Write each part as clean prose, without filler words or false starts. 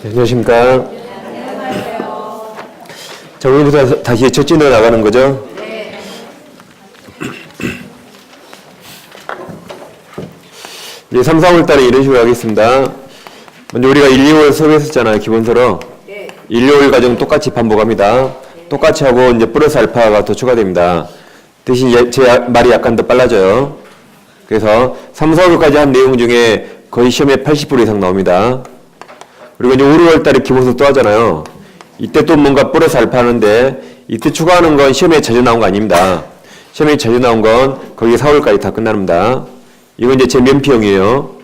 안녕하십니까. 자, 오늘부터 다시 첫 진으로 나가는 거죠? 네. 이제 3, 4월 달에 이런 식으로 하겠습니다. 먼저 우리가 1, 2월 수업했었잖아요, 기본서로. 네. 1, 2월 과정 똑같이 반복합니다. 네. 똑같이 하고 이제 플러스 알파가 더 추가됩니다. 대신 제 말이 약간 더 빨라져요. 그래서 3, 4월까지 한 내용 중에 거의 시험에 80% 이상 나옵니다. 그리고 이제 5, 6월 달에 기본서 또 하잖아요. 이때 또 뭔가 플러스 알파 하는데 이때 추가하는 건 시험에 자주 나온 거 아닙니다. 시험에 자주 나온 건 거기 4월까지 다 끝납니다. 이건 이제 제 면피형이에요.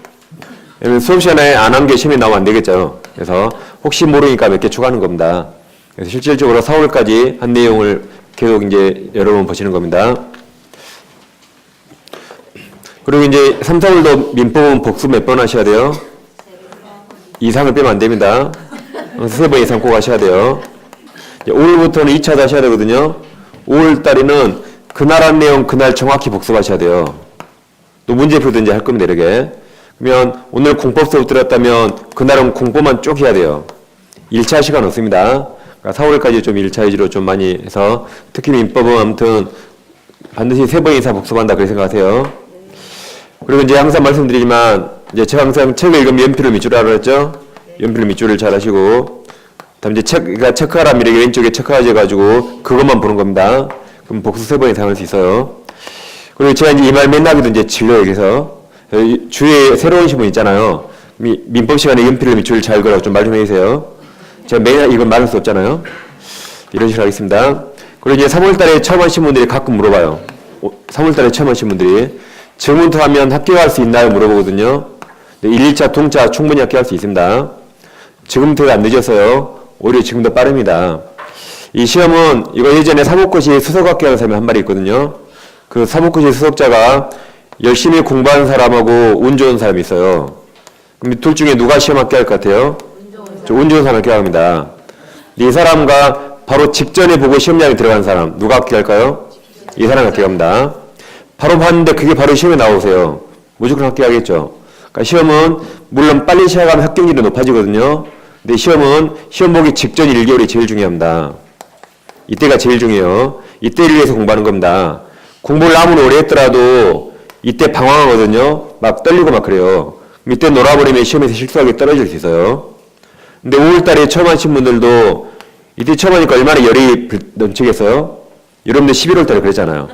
수업 시간에 안 한 게 시험에 나오면 안 되겠죠. 그래서 혹시 모르니까 몇 개 추가하는 겁니다. 그래서 실질적으로 4월까지 한 내용을 계속 이제 여러 번 보시는 겁니다. 그리고 이제 3, 4월도 민법은 복습 몇 번 하셔야 돼요? 이상을 빼면 안 됩니다. 3번 이상 꼭 하셔야 돼요. 5월부터는 2차도 하셔야 되거든요. 5월 달에는 그날 한 내용 그날 정확히 복습하셔야 돼요. 또 문제 풀든지 할 겁니다, 이렇게. 그러면 오늘 공법 수업 들었다면 그날은 공법만 쭉 해야 돼요. 1차 시간 없습니다. 그러니까 4월까지 좀 1차 위주로 좀 많이 해서 특히 민법은 아무튼 반드시 3번 이상 복습한다 그렇게 생각하세요. 그리고 이제 항상 말씀드리지만 이제 제가 항상 책을 읽으면 연필을 밑줄을 하라 그랬죠? 연필을 밑줄을 잘 하시고 다음 이제 체크하라면 이렇게 왼쪽에 체크하셔가지고 그것만 보는 겁니다. 그럼 복습 3번 이상 할 수 있어요. 그리고 제가 이제 이 말 맨날 하기도 이제 질려요. 여기서 주위에 새로운 신분 있잖아요. 민법 시간에 연필을 밑줄을 잘 그라고 좀 말 좀 해주세요. 제가 매일 이건 말할 수 없잖아요. 이런 식으로 하겠습니다. 그리고 이제 3월 달에 처음 하신 분들이 가끔 물어봐요. 3월 달에 처음 하신 분들이 정문투 하면 합격할 수 있나요? 물어보거든요. 1, 2차 통차 충분히 합격할 수 있습니다. 지금부터가 안 늦었어요. 오히려 지금도 빠릅니다. 이 시험은 이거 예전에 사법고시 수석 합격하는 사람이 한 마리 있거든요. 그 사법고시 수석자가 열심히 공부하는 사람하고 운 좋은 사람이 있어요. 그럼 둘 중에 누가 시험 합격할 것 같아요? 운 좋은 사람 합격합니다. 이 사람과 바로 직전에 보고 시험장에 들어간 사람 누가 합격할까요? 이 사람 합격합니다. 바로 봤는데 그게 바로 시험에 나오세요. 무조건 합격하겠죠. 그러니까 시험은 물론 빨리 시작하면 합격률이 높아지거든요. 근데 시험은 시험 보기 직전 1개월이 제일 중요합니다. 이때가 제일 중요해요. 이때를 위해서 공부하는 겁니다. 공부를 아무리 오래 했더라도 이때 방황하거든요. 막 떨리고 막 그래요. 이때 놀아버리면 시험에서 실수하게 떨어질 수 있어요. 근데 5월달에 처음 하신 분들도 이때 처음 하니까 얼마나 열이 넘치겠어요? 여러분들 11월달에 그랬잖아요.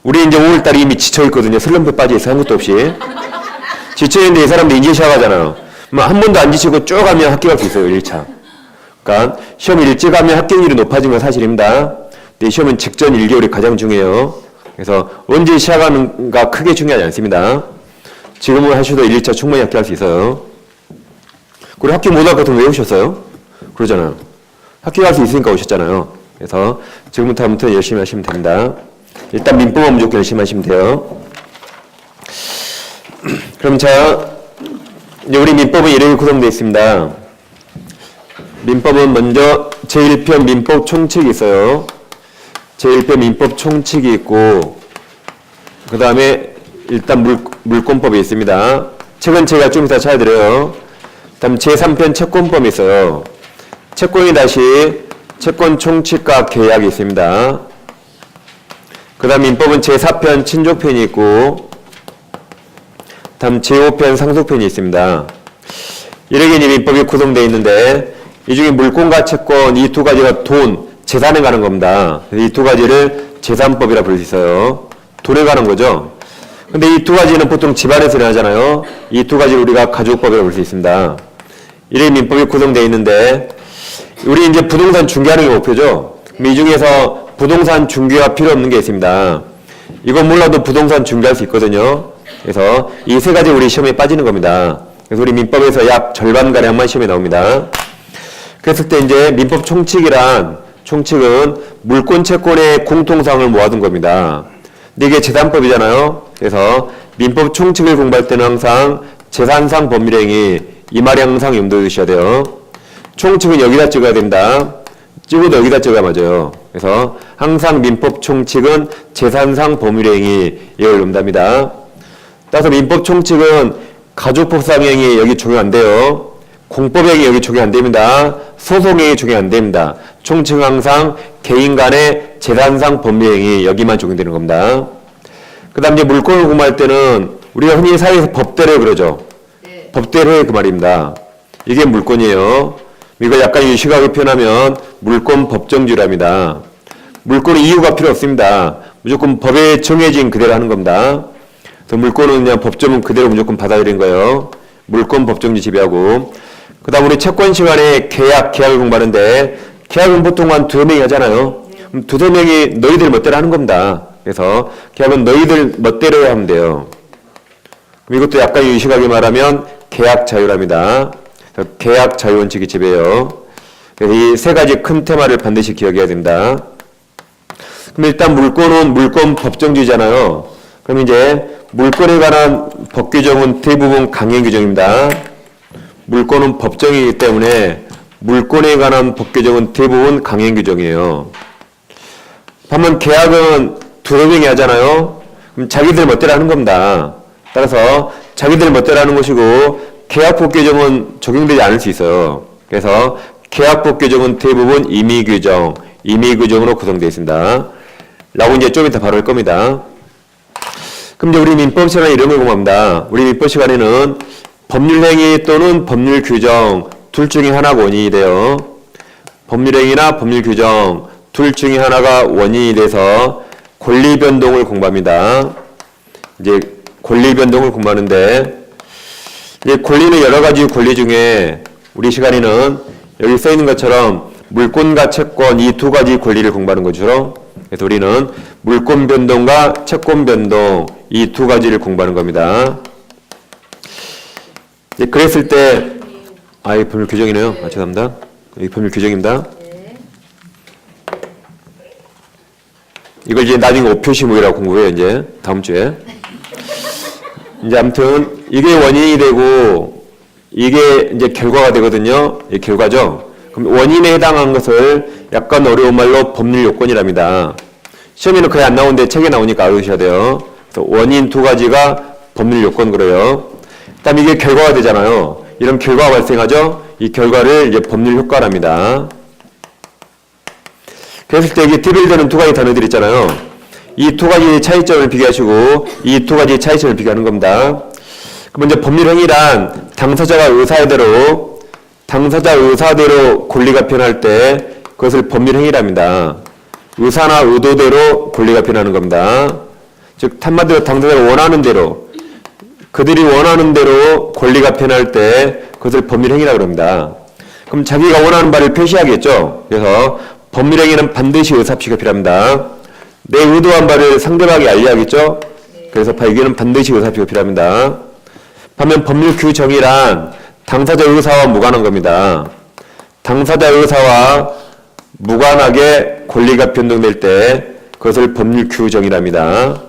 우리 이제 5월달에 이미 지쳐있거든요. 슬럼프 빠져있어 한 것도 없이. 지쳐있는데 이 사람들 이제 시작하잖아요. 한 번도 안 지치고 쭉 하면 합격할 수 있어요. 1차. 그러니까 시험을 일찍 하면 합격률이 높아진 건 사실입니다. 근데 시험은 직전 1개월이 가장 중요해요. 그래서 언제 시작하는가 크게 중요하지 않습니다. 지금은 하셔도 1, 2차 충분히 합격할 수 있어요. 그리고 합격 못할 것 같으면 왜 오셨어요? 그러잖아요. 합격할 수 있으니까 오셨잖아요. 그래서 지금부터 아무튼 열심히 하시면 됩니다. 일단 민법만 무조건 열심히 하시면 돼요. 그럼 자, 이제 우리 민법은 이렇게 구성되어 있습니다. 민법은 먼저 제1편 민법 총칙이 있어요. 제1편 민법 총칙이 있고 그 다음에 일단 물권법이 있습니다. 책은 제가 좀 이따 찾아드려요. 다음 제3편 채권법이 있어요. 채권이 다시 채권 총칙과 계약이 있습니다. 그 다음 민법은 제4편 친족편이 있고 다음 제5편 상속편이 있습니다. 이렇게 이제 민법이 구성되어 있는데 이 중에 물권과 채권 이 두 가지가 돈, 재산에 가는 겁니다. 이 두 가지를 재산법이라 부를 수 있어요. 돈에 가는 거죠. 근데 이 두 가지는 보통 집안에서 일어나잖아요. 이 두 가지를 우리가 가족법이라 부를 수 있습니다. 이렇게 민법이 구성되어 있는데 우리 이제 부동산 중개하는 게 목표죠. 이 중에서 부동산 중개가 필요 없는 게 있습니다. 이건 몰라도 부동산 중개할 수 있거든요. 그래서 이 세 가지 우리 시험에 빠지는 겁니다. 그래서 우리 민법에서 약 절반가량만 시험에 나옵니다. 그랬을 때 이제 민법 총칙은 물권 채권의 공통사항을 모아둔 겁니다. 근데 이게 재산법이잖아요. 그래서 민법 총칙을 공부할 때는 항상 재산상 법률행위 이 말이 항상 염두에 두셔야 돼요. 총칙은 여기다 찍어야 된다. 찍어도 여기다 찍어야 맞아요. 그래서 항상 민법 총칙은 재산상 법률행위 이걸 논답니다. 따라서 민법 총칙은 가족법상행위 여기 적용 안 돼요. 공법행위 여기 적용 안 됩니다. 소송행위 적용 안 됩니다. 총칭 항상 개인 간의 재산상 법률행위 여기만 적용되는 겁니다. 그 다음 이제 물권을 공부할 때는 우리가 흔히 사회에서 법대로 그러죠. 네. 법대로 그 말입니다. 이게 물권이에요. 이걸 약간 유식하게 표현하면 물권 법정주의랍니다. 물권은 이유가 필요 없습니다. 무조건 법에 정해진 그대로 하는 겁니다. 그래서 물권은 그냥 법조문 그대로 무조건 받아들이는 거예요. 물권 법정주의 지배하고. 그 다음 우리 채권 시간에 계약을 공부하는데 계약은 보통 한 두세 명이 하잖아요. 그럼 두세 명이 너희들 멋대로 하는 겁니다. 그래서 계약은 너희들 멋대로 하면 돼요. 그럼 이것도 약간 유식하게 말하면 계약 자유랍니다. 계약 자유 원칙이 지배해요. 그래서 이 세 가지 큰 테마를 반드시 기억해야 됩니다. 그럼 일단 물권은 물권 법정주의잖아요. 그럼 이제 물권에 관한 법 규정은 대부분 강행 규정입니다. 물권은 법정이기 때문에 물권에 관한 법 규정은 대부분 강행 규정이에요. 반면 계약은 두세 명이 하잖아요. 그럼 자기들 멋대로 하는 겁니다. 따라서 자기들 멋대로 하는 것이고 계약법 규정은 적용되지 않을 수 있어요. 그래서 계약법 규정은 대부분 임의규정으로 구성되어 있습니다. 라고 이제 좀 이따 바로 할 겁니다. 그럼 이제 우리 민법 시간에 이런 걸 공부합니다. 우리 민법 시간에는 법률행위 또는 법률규정 둘 중에 하나가 원인이 돼요. 법률행위나 법률규정 둘 중에 하나가 원인이 돼서 권리변동을 공부합니다. 이제 권리변동을 공부하는데 이제 권리는 여러 가지 권리 중에 우리 시간에는 여기 써 있는 것처럼 물권과 채권 이 두 가지 권리를 공부하는 것처럼 그래서 우리는 물권 변동과 채권 변동 이 두 가지를 공부하는 겁니다. 이제 그랬을 때 이 법률 규정이네요. 죄송합니다. 이 법률 규정입니다. 이걸 이제 나중에 5표시 모의라고 공부해요. 이제 다음 주에. 이제 아무튼 이게 원인이 되고 이게 이제 결과가 되거든요. 이 결과죠. 그럼 원인에 해당한 것을 약간 어려운 말로 법률 요건이랍니다. 시험에는 거의 안 나오는데 책에 나오니까 알으셔야 돼요. 그래서 원인 두 가지가 법률 요건 그래요. 그다음 이게 결과가 되잖아요. 이런 결과가 발생하죠. 이 결과를 이제 법률 효과랍니다. 그랬을 때 이게 대별되는 두 가지 단어들 있잖아요. 이 두 가지 차이점을 비교하시고 이 두 가지 차이점을 비교하는 겁니다. 먼저 법률 행위란 당사자 의사대로 권리가 변할 때 그것을 법률 행위랍니다. 의사나 의도대로 권리가 변하는 겁니다. 즉 한마디로 당사자가 원하는 대로 그들이 원하는 대로 권리가 변할 때 그것을 법률 행위라고 합니다. 그럼 자기가 원하는 바를 표시하겠죠. 그래서 법률 행위는 반드시 의사표시가 필요합니다. 내 의도한 바를 상대방에게 알려야겠죠. 그래서 여기는 반드시 의사표시가 필요합니다. 반면 법률 규정이란 당사자 의사와 무관한 겁니다. 당사자 의사와 무관하게 권리가 변동될 때 그것을 법률 규정이랍니다.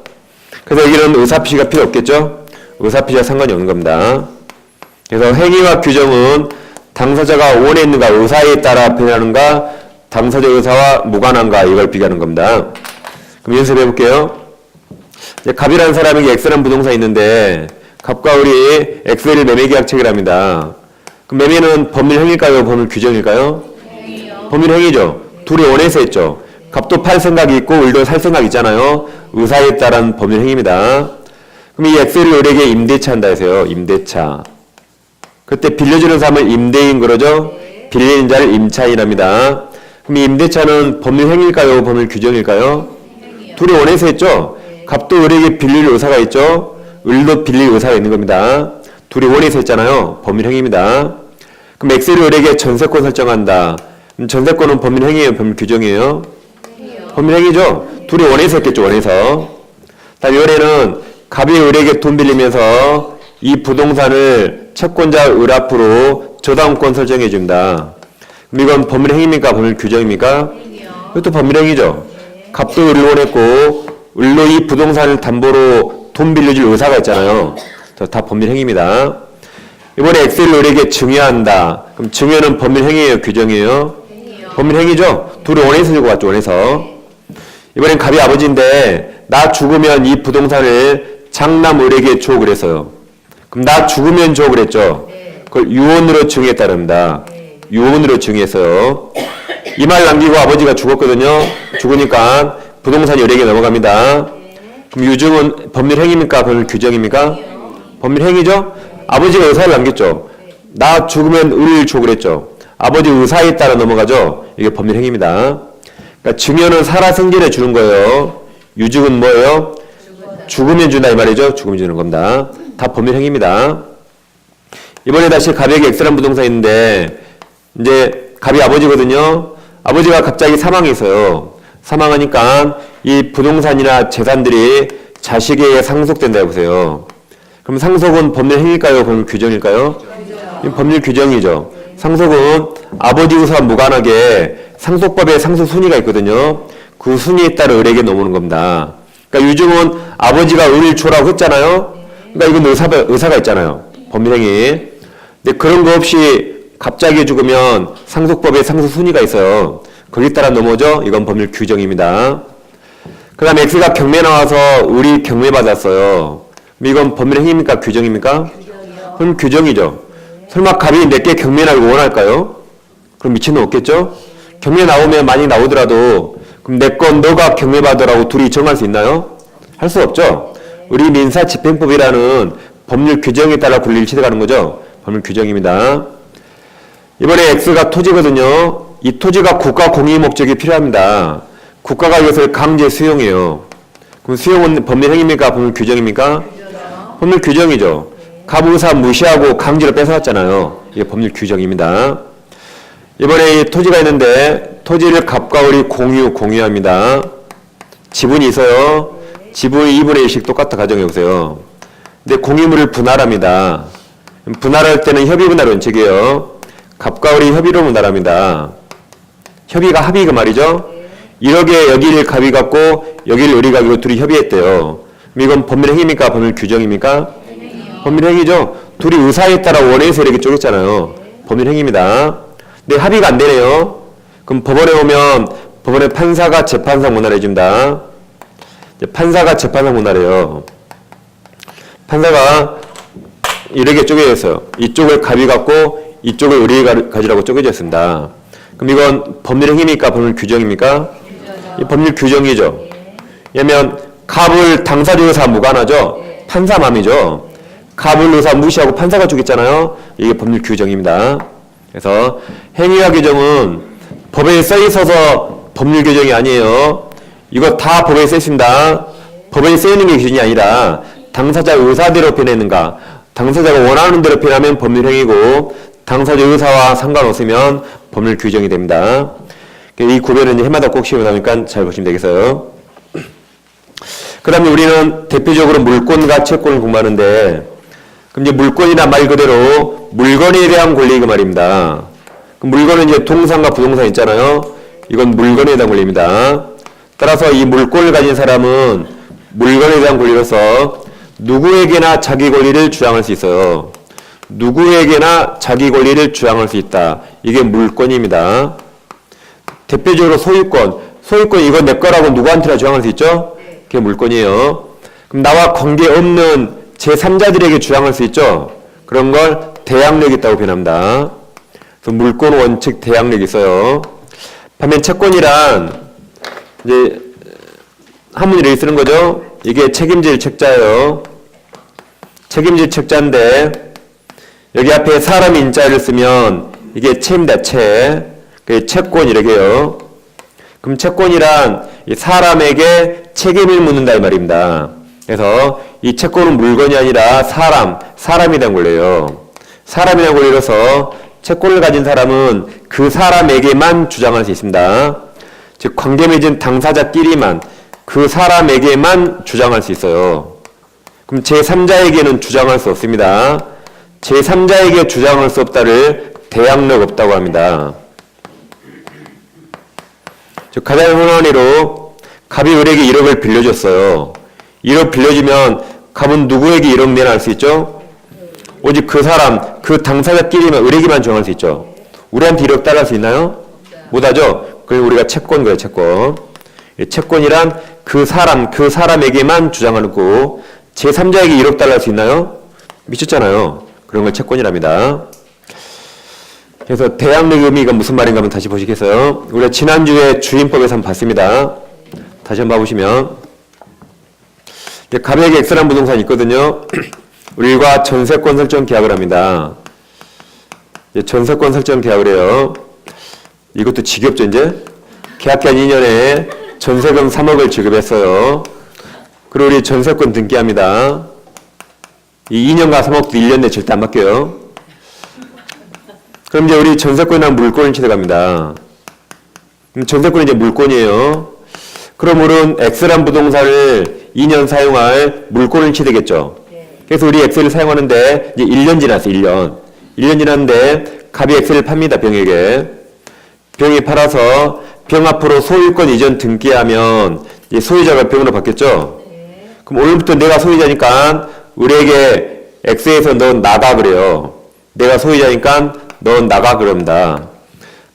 그래서 여기는 의사표시가 필요 없겠죠. 의사표시와 상관이 없는 겁니다. 그래서 행위와 규정은 당사자가 원했는가 의사에 따라 변하는가 당사자 의사와 무관한가 이걸 비교하는 겁니다. 그럼 연습해 볼게요. 갑이라는 사람에게 X라는 부동산이 있는데 갑과 을이 X를 매매계약 체결합니다. 그럼 매매는 법률 행위일까요? 법률 규정일까요? 행위요. 법률 행위죠. 둘이 원해서 했죠. 갑도 팔 생각이 있고 을도 살 생각이 있잖아요. 의사에 따른 법률 행위입니다. 그럼 이 X를 을에게 임대차 한다 해서요. 임대차. 그때 빌려주는 사람을 임대인 그러죠? 빌리는 자를 임차인합니다. 그럼 이 임대차는 법률 행위일까요? 법률 규정일까요? 행위요. 둘이 원해서 했죠? 갑도 을에게 빌릴 의사가 있죠? 을도 빌릴 의사가 있는 겁니다. 둘이 원해서 했잖아요. 법률 행위입니다. 그럼 X를 을에게 전세권 설정한다. 그럼 전세권은 법률 행위예요? 법률 규정이에요? 행위요. 법률 행위죠? 둘이 원해서 했겠죠? 원해서. 다음 이번에는 갑이 을에게 돈 빌리면서 이 부동산을 채권자 을 앞으로 저당권 설정해 줍니다. 그럼 이건 법률 행위입니까? 법률 규정입니까? 행위요. 이것도 법률 행위죠. 갑도 을을 원했고 을로 이 부동산을 담보로 돈 빌려줄 의사가 있잖아요. 다 법률 행위입니다. 이번에 X를 을에게 증여한다. 그럼 증여는 법률 행위예요? 규정이에요? 행위요. 법률 행위죠? 둘이 원해서 들고 왔죠. 원해서. 이번엔 갑이 아버지인데 나 죽으면 이 부동산을 장남 을에게 줘 그랬어요. 그럼 나 죽으면 줘 그랬죠. 그걸 유언으로 증여했다 그럽니다. 유언으로 증여했어요. 이 말 남기고 아버지가 죽었거든요. 죽으니까 부동산이 을에게 넘어갑니다. 그럼 유증은 법률 행위입니까? 법률 규정입니까? 법률 행위죠? 아버지가 의사를 남겼죠. 나 죽으면 을을 줘 그랬죠. 아버지 의사에 따라 넘어가죠. 이게 법률 행위입니다. 그러니까 증여는 살아생전에 주는 거예요. 유증은 뭐예요? 죽으면 준다 이 말이죠. 죽으면 주는 겁니다. 다 법률 행위입니다. 이번에 다시 갑에게 X라는 부동산이 있는데 이제 갑이 아버지거든요. 아버지가 갑자기 사망했어요. 사망하니까 이 부동산이나 재산들이 자식에게 상속된다 해보세요. 그럼 상속은 법률 행위일까요? 법률 규정일까요? 법률 규정이죠. 상속은 아버지 의사와 무관하게 상속법에 상속 순위가 있거든요. 그 순위에 따라 을에게 넘어오는 겁니다. 그러니까 유증은 아버지가 을을 줘라고 했잖아요. 그러니까 이건 의사가 있잖아요. 법률 행위. 근데 그런 거 없이 갑자기 죽으면 상속법에 상속 순위가 있어요. 거기에 따라 넘어오죠. 이건 법률 규정입니다. 그 다음에 X가 경매 나와서 을이 경매 받았어요. 이건 법률 행위입니까? 규정입니까? 그럼 규정이죠. 설마 갑이 내게 경매 나길 원할까요? 그럼 미친놈 없겠죠? 경매 나오면 많이 나오더라도 그럼 내 건 너가 경매 받으라고 둘이 정할 수 있나요? 할 수 없죠. 우리 민사집행법이라는 법률 규정에 따라 권리를 취득하는 거죠. 법률 규정입니다. 이번에 X가 토지거든요. 이 토지가 국가 공유 목적이 필요합니다. 국가가 이것을 강제 수용해요. 그럼 수용은 법률 행위입니까? 법률 규정입니까? 법률 규정이죠. 갑의사 무시하고 강제로 뺏어왔잖아요. 이게 법률 규정입니다. 이번에 이 토지가 있는데 토지를 갑과 을이 공유합니다. 지분이 있어요. 지분이 2분의 1씩 똑같다 가정해보세요. 근데 공유물을 분할합니다. 분할할 때는 협의분할 원칙이에요. 갑과 을이 협의로 분할합니다. 협의가 합의 그 말이죠. 1억에 여기를 갑이 갖고 여기를 을이 갖고 둘이 협의했대요. 이건 법률 행위입니까? 법률 규정입니까? 법률 행위죠. 둘이 의사에 따라 원해서 이렇게 쪼갰잖아요. 법률 행위입니다. 근데 합의가 안 되네요. 그럼 법원에 오면 법원의 판사가 재판상 문할해줍니다. 판사가 재판상 문할해요. 판사가 이렇게 쪼개졌어요. 이쪽을 갑이 갖고 이쪽을 을이 가지라고 쪼개졌습니다. 그럼 이건 법률 행위입니까? 법률 규정입니까? 이 법률 규정이죠. 왜냐면 갑을 당사자 의사 무관하죠. 판사 맘이죠. 갑을 의사 무시하고 판사가 죽였잖아요. 이게 법률 규정입니다. 그래서 행위와 규정은 법에 써 있어서 법률 규정이 아니에요. 이거 다 법에 써 있습니다. 법에 써 있는 게 기준이 아니라 당사자 의사대로 표현했는가. 당사자가 원하는 대로 표현하면 법률 행위고 당사자 의사와 상관없으면 법률 규정이 됩니다. 이 구별은 해마다 꼭 시험에 나오니까 잘 보시면 되겠어요. 그 다음에 우리는 대표적으로 물권과 채권을 공부하는데 그럼 이제 물권이나 말 그대로 물건에 대한 권리 그 말입니다. 그럼 물건은 이제 동산과 부동산 있잖아요. 이건 물건에 대한 권리입니다. 따라서 이 물권을 가진 사람은 물건에 대한 권리로서 누구에게나 자기 권리를 주장할 수 있어요. 누구에게나 자기 권리를 주장할 수 있다. 이게 물권입니다. 대표적으로 소유권 이건 내 거라고 누구한테나 주장할 수 있죠? 그게 물권이에요. 그럼 나와 관계없는 제3자들에게 주장할 수 있죠? 그런 걸 대항력이 있다고 표현합니다. 그래서 물권 원칙 대항력이 있어요. 반면 채권이란 이제 한문으로 쓰는 거죠. 이게 책임질 책자예요. 책임질 책자인데 여기 앞에 사람 인자를 쓰면 이게 채입니다. 채권 이렇게 해요. 그럼 채권이란 사람에게 책임을 묻는다 이 말입니다. 그래서 이 채권은 물건이 아니라 사람에 대한 권리예요. 사람에 대한 권리로서 채권을 가진 사람은 그 사람에게만 주장할 수 있습니다. 즉 관계 맺은 당사자끼리만 그 사람에게만 주장할 수 있어요. 그럼 제3자에게는 주장할 수 없습니다. 제3자에게 주장할 수 없다를 대항력 없다고 합니다. 즉 가장 흔한 예로 갑이 을에게 1억을 빌려줬어요. 1억 빌려주면 갑은 누구에게 1억 내나 할 수 있죠? 오직 그 사람, 그 당사자끼리만 을에게만 주장할 수 있죠. 우리한테 1억 달할 수 있나요? 못하죠? 그래서 우리가 채권 그래요. 채권이란 그 사람에게만 주장하고 제3자에게 1억 달러 할 수 있나요? 미쳤잖아요. 그런 걸 채권이랍니다. 그래서 대항력의 의미가 무슨 말인가 한번 다시 보시겠어요? 우리가 지난주에 주임법에서 한번 봤습니다. 다시 한번 봐보시면 갑에게 X라는 부동산이 있거든요. 우리가 전세권 설정 계약을 합니다. 전세권 설정 계약을 해요. 이것도 지겹죠, 이제? 계약기한 2년에 전세금 3억을 지급했어요. 그리고 우리 전세권 등기합니다. 이 2년과 3억도 1년 내에 절대 안 바뀌어요. 그럼 이제 우리 전세권이랑 물권을 취득합니다. 전세권이 이제 물권이에요. 그럼 우리는 X란 부동산을 2년 사용할 물권을 취득했죠. 그래서 우리 X를 사용하는데 이제 1년 지났어요, 1년. 1년 지났는데 갑이 X를 팝니다, 병에게. 병이 팔아서 병 앞으로 소유권 이전 등기하면 이제 소유자가 병으로 바뀌었죠. 그럼 오늘부터 내가 소유자니까 우리에게 X에서 넌 나가 그래요. 내가 소유자니까 넌 나가 그럽니다.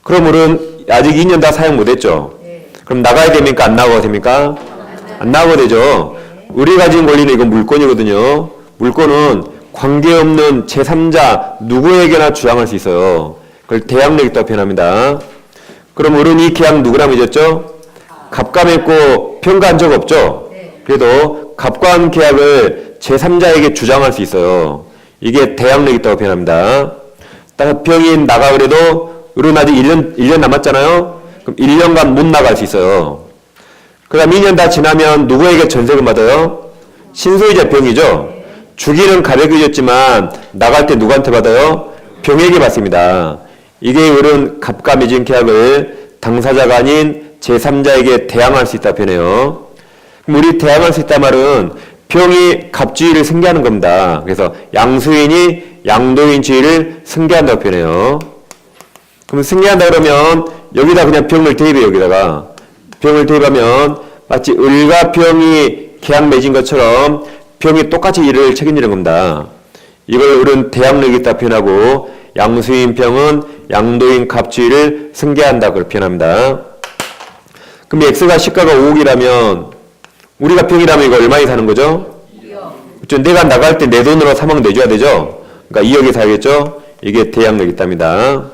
그럼 우리는 아직 2년 다 사용 못했죠. 그럼 나가야 됩니까? 안 나가야 됩니까? 안 나가야 되죠. 우리가 가진 권리는 이건 물권이거든요. 물권은 관계없는 제3자 누구에게나 주장할 수 있어요. 그걸 대항력 있다고 표현합니다. 그럼 우리는 이 계약 누구랑 맺었죠? 갑과 맺고 병과 한 적 없죠? 그래도 갑과 한 계약을 제3자에게 주장할 수 있어요. 이게 대항력 있다고 표현합니다. 딱 병이 나가 그래도 우리는 아직 1년 남았잖아요? 그럼 1년간 못 나갈 수 있어요. 그 다음 2년 다 지나면 누구에게 전세금 받아요? 신소유자 병이죠? 주기는 갑에게 줬지만 나갈 때 누구한테 받아요? 병에게 받습니다. 이게 우리는 갑과 맺은 계약을 당사자가 아닌 제3자에게 대항할 수 있다 표현해요. 그럼 우리 대항할 수 있다 말은 병이 갑주의를 승계하는 겁니다. 그래서 양수인이 양도인 주의를 승계한다고 표현해요. 그럼 승계한다 그러면 여기다 그냥 병을 대입해요. 여기다가 병을 대입하면 마치 을과 병이 계약 맺은 것처럼 병이 똑같이 이를 책임지는 겁니다. 이걸 우리는 대항력이 있다 표현하고 양수인 병은 양도인 갑주의를 승계한다 그렇게 표현합니다. 그럼 X가 시가가 5억이라면 우리가 병이라면 이거 얼마에 사는 거죠? 2억. 내가 나갈 때 내 돈으로 3억 내줘야 되죠? 그러니까 2억에 사야겠죠? 이게 대항력이 있답니다.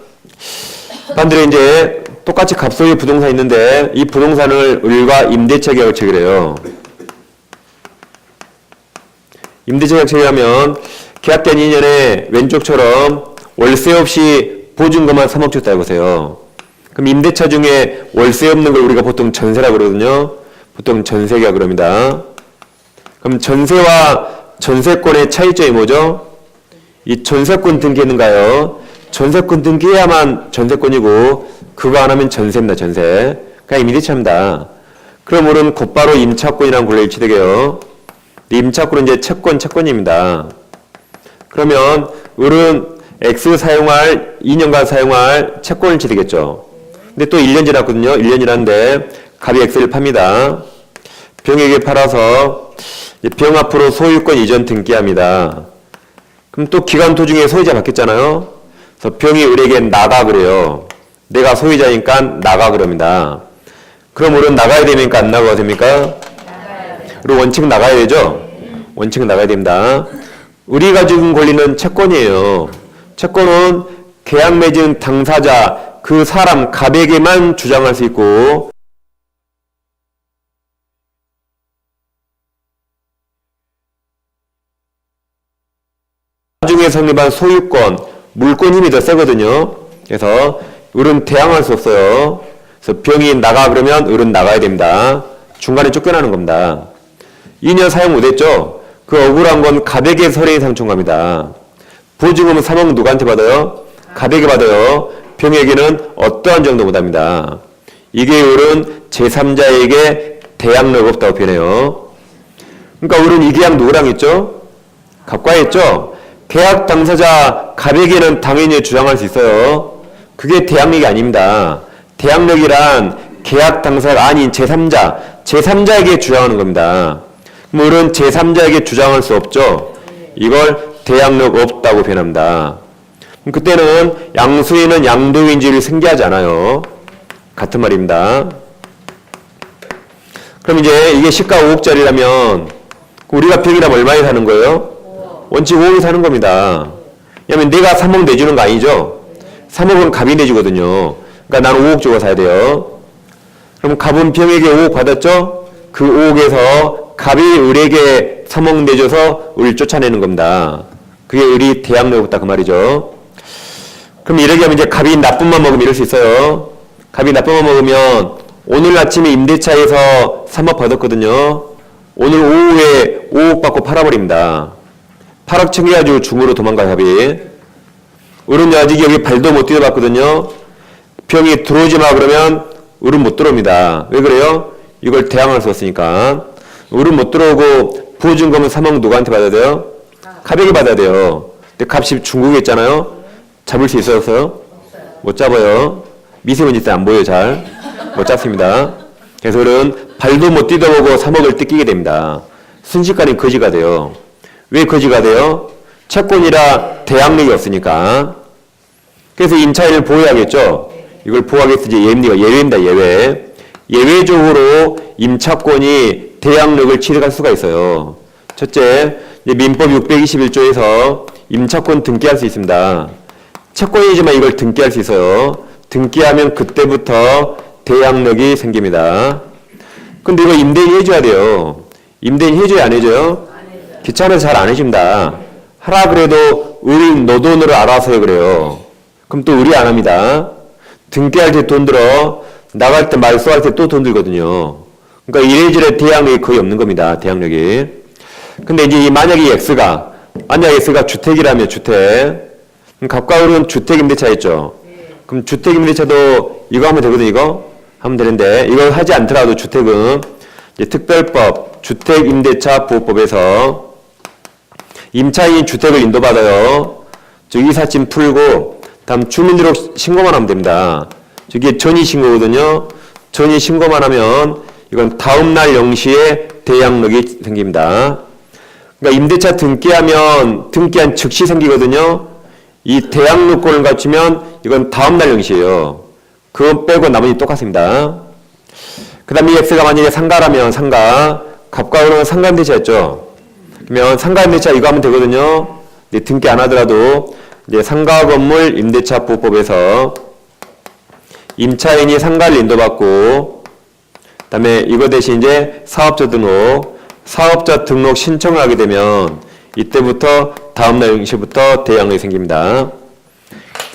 반대로 이제 똑같이 갑소유 부동산이 있는데 이 부동산을 을과 임대차 계약을 체결해요. 임대차 계약 체결하면 계약된 2년에 왼쪽처럼 월세 없이 보증금만 3억 줬다 해보세요. 그럼 임대차 중에 월세 없는 걸 우리가 보통 전세라고 그러거든요. 보통 전세계약 그럽니다. 그럼 전세와 전세권의 차이점이 뭐죠? 이 전세권 등기했는가요? 전세권 등기해야만 전세권이고 그거 안 하면 전세입니다. 전세. 그냥 임대차입니다. 그럼 우리는 곧바로 임차권이라는 권리를 취득해요. 임차권은 이제 채권입니다. 그러면 우리는 X 사용할 2년간 사용할 채권을 취득했죠. 근데 또 1년 지났거든요. 1년 지났는데 갑이 X를 팝니다. 병에게 팔아서 병 앞으로 소유권 이전 등기합니다. 그럼 또 기간 도중에 소유자 바뀌었잖아요. 그래서 병이 우리에게 나가 그래요. 내가 소유자니까 나가 그럽니다. 그럼 우리는 나가야 됩니까? 안 나가야 됩니까? 그리고 원칙은 나가야 되죠? 원칙은 나가야 됩니다. 우리가 가진 권리는 채권이에요. 채권은 계약 맺은 당사자 그 사람 갑에게만 주장할 수 있고 나중에 성립한 소유권, 물권 힘이 더 세거든요. 그래서 을은 대항할 수 없어요. 그래서 병이 나가 그러면 을은 나가야 됩니다. 중간에 쫓겨나는 겁니다. 2년 사용 못했죠? 그 억울한 건 갑에게 설행이 상충합니다. 보증금은 3억 누구한테 받아요? 갑에게 받아요. 병에게는 어떠한 정도 못합니다. 이게 을은 제3자에게 대항력 없다고 표현해요. 그러니까 을은 이 계약 누구랑 했죠? 갑과 했죠? 계약 당사자 갑에게는 당연히 주장할 수 있어요. 그게 대항력이 아닙니다. 대항력이란 계약 당사자가 아닌 제3자에게 주장하는 겁니다. 그럼 을은 제3자에게 주장할 수 없죠? 이걸 대항력 없다고 표현합니다. 그때는 양수인은 양도인지를 승계하지 않아요. 같은 말입니다. 그럼 이제 이게 시가 5억짜리라면 우리가 병이라면 얼마에 사는 거예요? 원칙 5억에 사는 겁니다. 왜냐면 내가 3억 내주는 거 아니죠? 3억은 갑이 내주거든요. 그러니까 나는 5억 주고 사야 돼요. 그럼 갑은 병에게 5억 받았죠? 그 5억에서 갑이 을에게 3억 내줘서 을 쫓아내는 겁니다. 그게 을이 대항력이었다 그 말이죠. 그럼 이렇게 하면 이제 갑이 나쁜만 먹으면 이럴 수 있어요. 갑이 나쁜만 먹으면 오늘 아침에 임대차에서 3억 받았거든요. 오늘 오후에 5억 받고 팔아버립니다. 8억 챙겨가지고 중으로 도망가요, 갑이. 을은 아직 여기 발도 못 뛰어봤거든요. 병이 들어오지 마 그러면 을은 못 들어옵니다. 왜 그래요? 이걸 대항할 수 없으니까. 을은 못 들어오고 부어준 거면 3억 누구한테 받아야 돼요? 갑에게 받아야 돼요. 근데 값이 중국에 있잖아요. 잡을 수 있어요? 못 잡아요. 미세먼지 때 안 보여요, 잘. 못 잡습니다. 그래서 을은 발도 못 뛰어보고 3억을 뜯기게 됩니다. 순식간에 거지가 돼요. 왜 거지가 돼요? 채권이라 대항력이 없으니까. 그래서 임차인을 보호해야겠죠. 이걸 보호하기 위해서 이제 예외입니다. 예외. 예외적으로 임차권이 대항력을 취득할 수가 있어요. 첫째, 민법 621조에서 임차권 등기할 수 있습니다. 채권이지만 이걸 등기할 수 있어요. 등기하면 그때부터 대항력이 생깁니다. 근데 이거 임대인이 해줘야 돼요. 임대인이 해줘야 안 해줘요? 귀찮아서 잘 안 해줍니다. 하라 그래도 을 노돈으로 알아서 그래요. 그럼 또 을이 안 합니다. 등기할 때 돈 들어, 나갈 때 말소할 때 또 돈 들거든요. 그러니까 이래저래 대항력이 거의 없는 겁니다. 대항력이. 근데 이제 만약에 X가 주택이라면 주택. 그럼 갑과 을은 주택 임대차 있죠. 그럼 주택 임대차도 이거 하면 되거든요. 이거 하면 되는데 이걸 하지 않더라도 주택은 이제 특별법 주택임대차 보호법에서 임차인이 주택을 인도받아요. 저 이삿짐 풀고 다음 주민등록 신고만 하면 됩니다. 저게 전이신고거든요. 전이신고만 하면 이건 다음날 0시에 대항력이 생깁니다. 그러니까 임대차 등기한 즉시 생기거든요. 이 대항력권을 갖추면 이건 다음날 0시예요. 그거 빼고 나머지 똑같습니다. 그 다음에 이 X가 만약에 상가라면 상가, 갑과 을은 상가임대차였죠. 그러면 상가임대차 이거 하면 되거든요. 이제 등기 안 하더라도 이제 상가건물 임대차 보호법에서 임차인이 상가를 인도받고 그다음에 이거 대신 이제 사업자 등록 신청을 하게 되면 이때부터 다음날 0시부터 대항력이 생깁니다.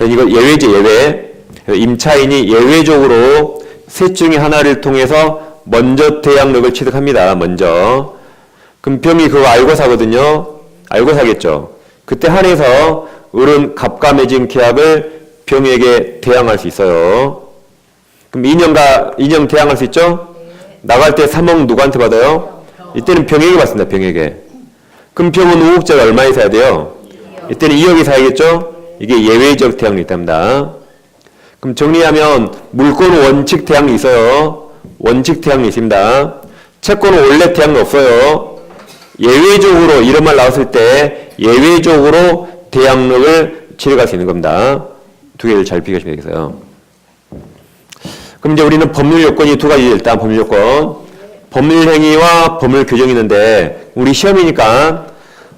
이거 예외죠, 예외. 임차인이 예외적으로 셋 중에 하나를 통해서 먼저 대항력을 취득합니다. 먼저. 그럼 병이 그거 알고 사거든요. 알고 사겠죠. 그때 한해서 을은 갑과 맺은 계약을 병에게 대항할 수 있어요. 그럼 인형 대항할 수 있죠? 나갈 때 3억 누구한테 받아요? 이때는 병에게 받습니다. 병에게. 그럼 병은 5억짜리 얼마에 사야 돼요? 이때는 2억에 사야겠죠? 이게 예외적 대항력이 있답니다. 그럼 정리하면 물권은 원칙 대항력이 있어요. 원칙 대항력이 있습니다. 채권은 원래 대항력 없어요. 예외적으로 이런 말 나왔을 때 예외적으로 대항력을 취득할 수 있는 겁니다. 두 개를 잘 비교하시면 되겠어요. 그럼 이제 우리는 법률 요건이 두 가지. 일단 법률 요건. 법률 행위와 법률 규정이 있는데 우리 시험이니까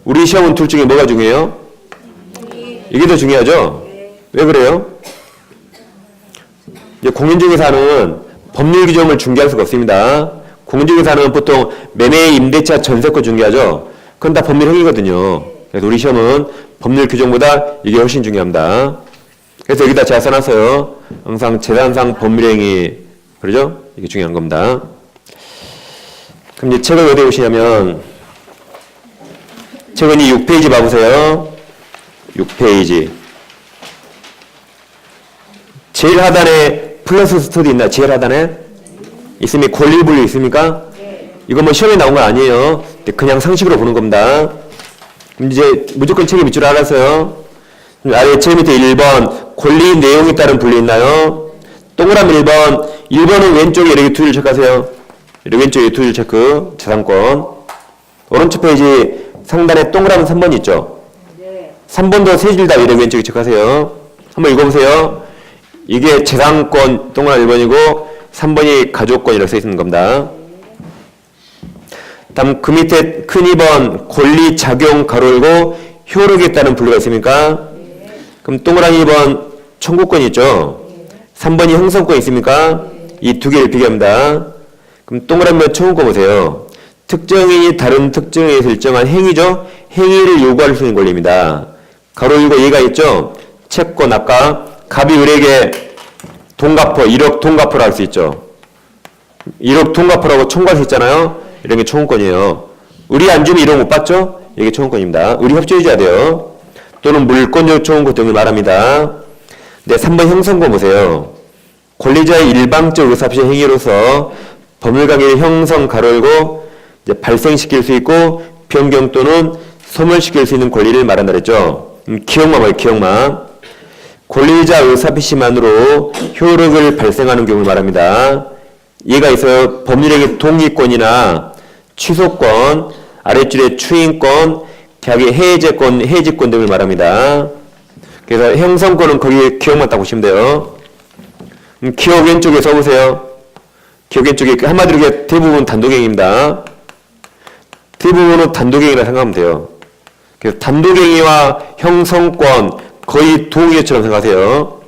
우리 시험은 둘 중에 뭐가 중요해요? 이게 더 중요하죠? 왜 그래요? 이제 공인중개사는 법률 규정을 중개할 수가 없습니다. 공인중개사는 보통 매매 임대차 전세권 중개하죠. 그건 다 법률 행위거든요. 그래서 우리 시험은 법률 규정보다 이게 훨씬 중요합니다. 그래서 여기다 제가 써놨어요. 항상 재산상 법률 행위, 그러죠? 이게 중요한 겁니다. 그럼 이제 책을 어디에 보시냐면 책은 이 6페이지 봐보세요. 6페이지. 제일 하단에 플러스 스터디 있나? 제일 하단에? 있습니까? 권리분류 있습니까? 이거 뭐 시험에 나온 건 아니에요. 그냥 상식으로 보는 겁니다. 그럼 이제 무조건 책이 밑줄 알았어요. 아래 제일 밑에 1번 권리 내용에 따른 분류 있나요? 동그라미 1번. 1번은 왼쪽에 이렇게 두 줄 체크하세요. 이렇게 왼쪽에 두 줄 체크. 재산권. 오른쪽 페이지 상단에 동그라미 3번 있죠? 3번도 세 줄 다 이렇게 왼쪽에 체크하세요. 한번 읽어보세요. 이게 재산권 동그라미 1번이고 3번이 가족권 이렇게 써 있는 겁니다. 다음 그 밑에 큰 2번 권리 작용 가로 열고 효력에 따른 분류가 있습니까? 그럼 동그라미 2번 청구권 있죠? 3번이 형성권 있습니까? 이 두 개를 비교합니다. 그럼 동그라미 2번 청구권 보세요. 특정인이 다른 특정인에서 일정한 행위죠? 행위를 요구할 수 있는 권리입니다. 가로 열고 얘가 있죠? 채권 아까 갑이 을에게 돈 갚어 1억 돈 갚으라 할 수 있죠. 1억 돈 갚으라고 청구할 수 있잖아요. 이런 게 청구권이에요. 을이 안 주면 1억 못 받죠? 이게 청구권입니다. 을이 협조해줘야 돼요. 또는 물권적 청구권 등을 말합니다. 네, 3번 형성권 보세요. 권리자의 일방적 의사표시 행위로서 법률관계를 형성 가로 열고 이제 발생시킬 수 있고 변경 또는 소멸시킬 수 있는 권리를 말한다 그랬죠. 기억만 봐요. 기억만. 권리자 의사표시만으로 효력을 발생하는 경우를 말합니다. 얘가 있어요. 법률행위 동의권이나 취소권, 아랫줄에 추인권, 계약의 해제권, 해지권 등을 말합니다. 그래서 형성권은 거기 기억만 딱 보시면 돼요. 기억 왼쪽에 써보세요. 기억 왼쪽에 한마디로 이게 대부분 단독행위입니다. 대부분은 단독행위라 생각하면 돼요. 그래서 단독행위와 형성권 거의 동의어처럼 생각하세요.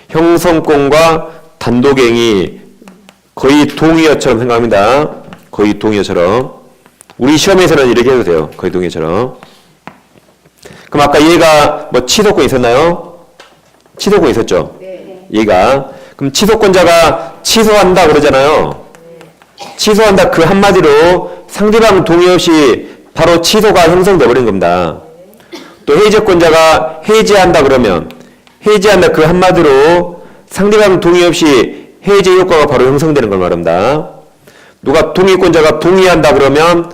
형성권과 단독행위 거의 동의어처럼 생각합니다. 거의 동의어처럼. 우리 시험에서는 이렇게 해도 돼요. 거의 동의어처럼. 그럼 아까 얘가 뭐 취소권 있었나요? 취소권 있었죠? 네. 얘가. 그럼 취소권자가 취소한다 그러잖아요. 취소한다 그 한마디로 상대방 동의 없이 바로 취소가 형성돼 버린 겁니다. 또 해제권자가 해제한다 그러면 해제한다 그 한마디로 상대방 동의 없이 해제 효과가 바로 형성되는 걸 말합니다. 누가 동의권자가 동의한다 그러면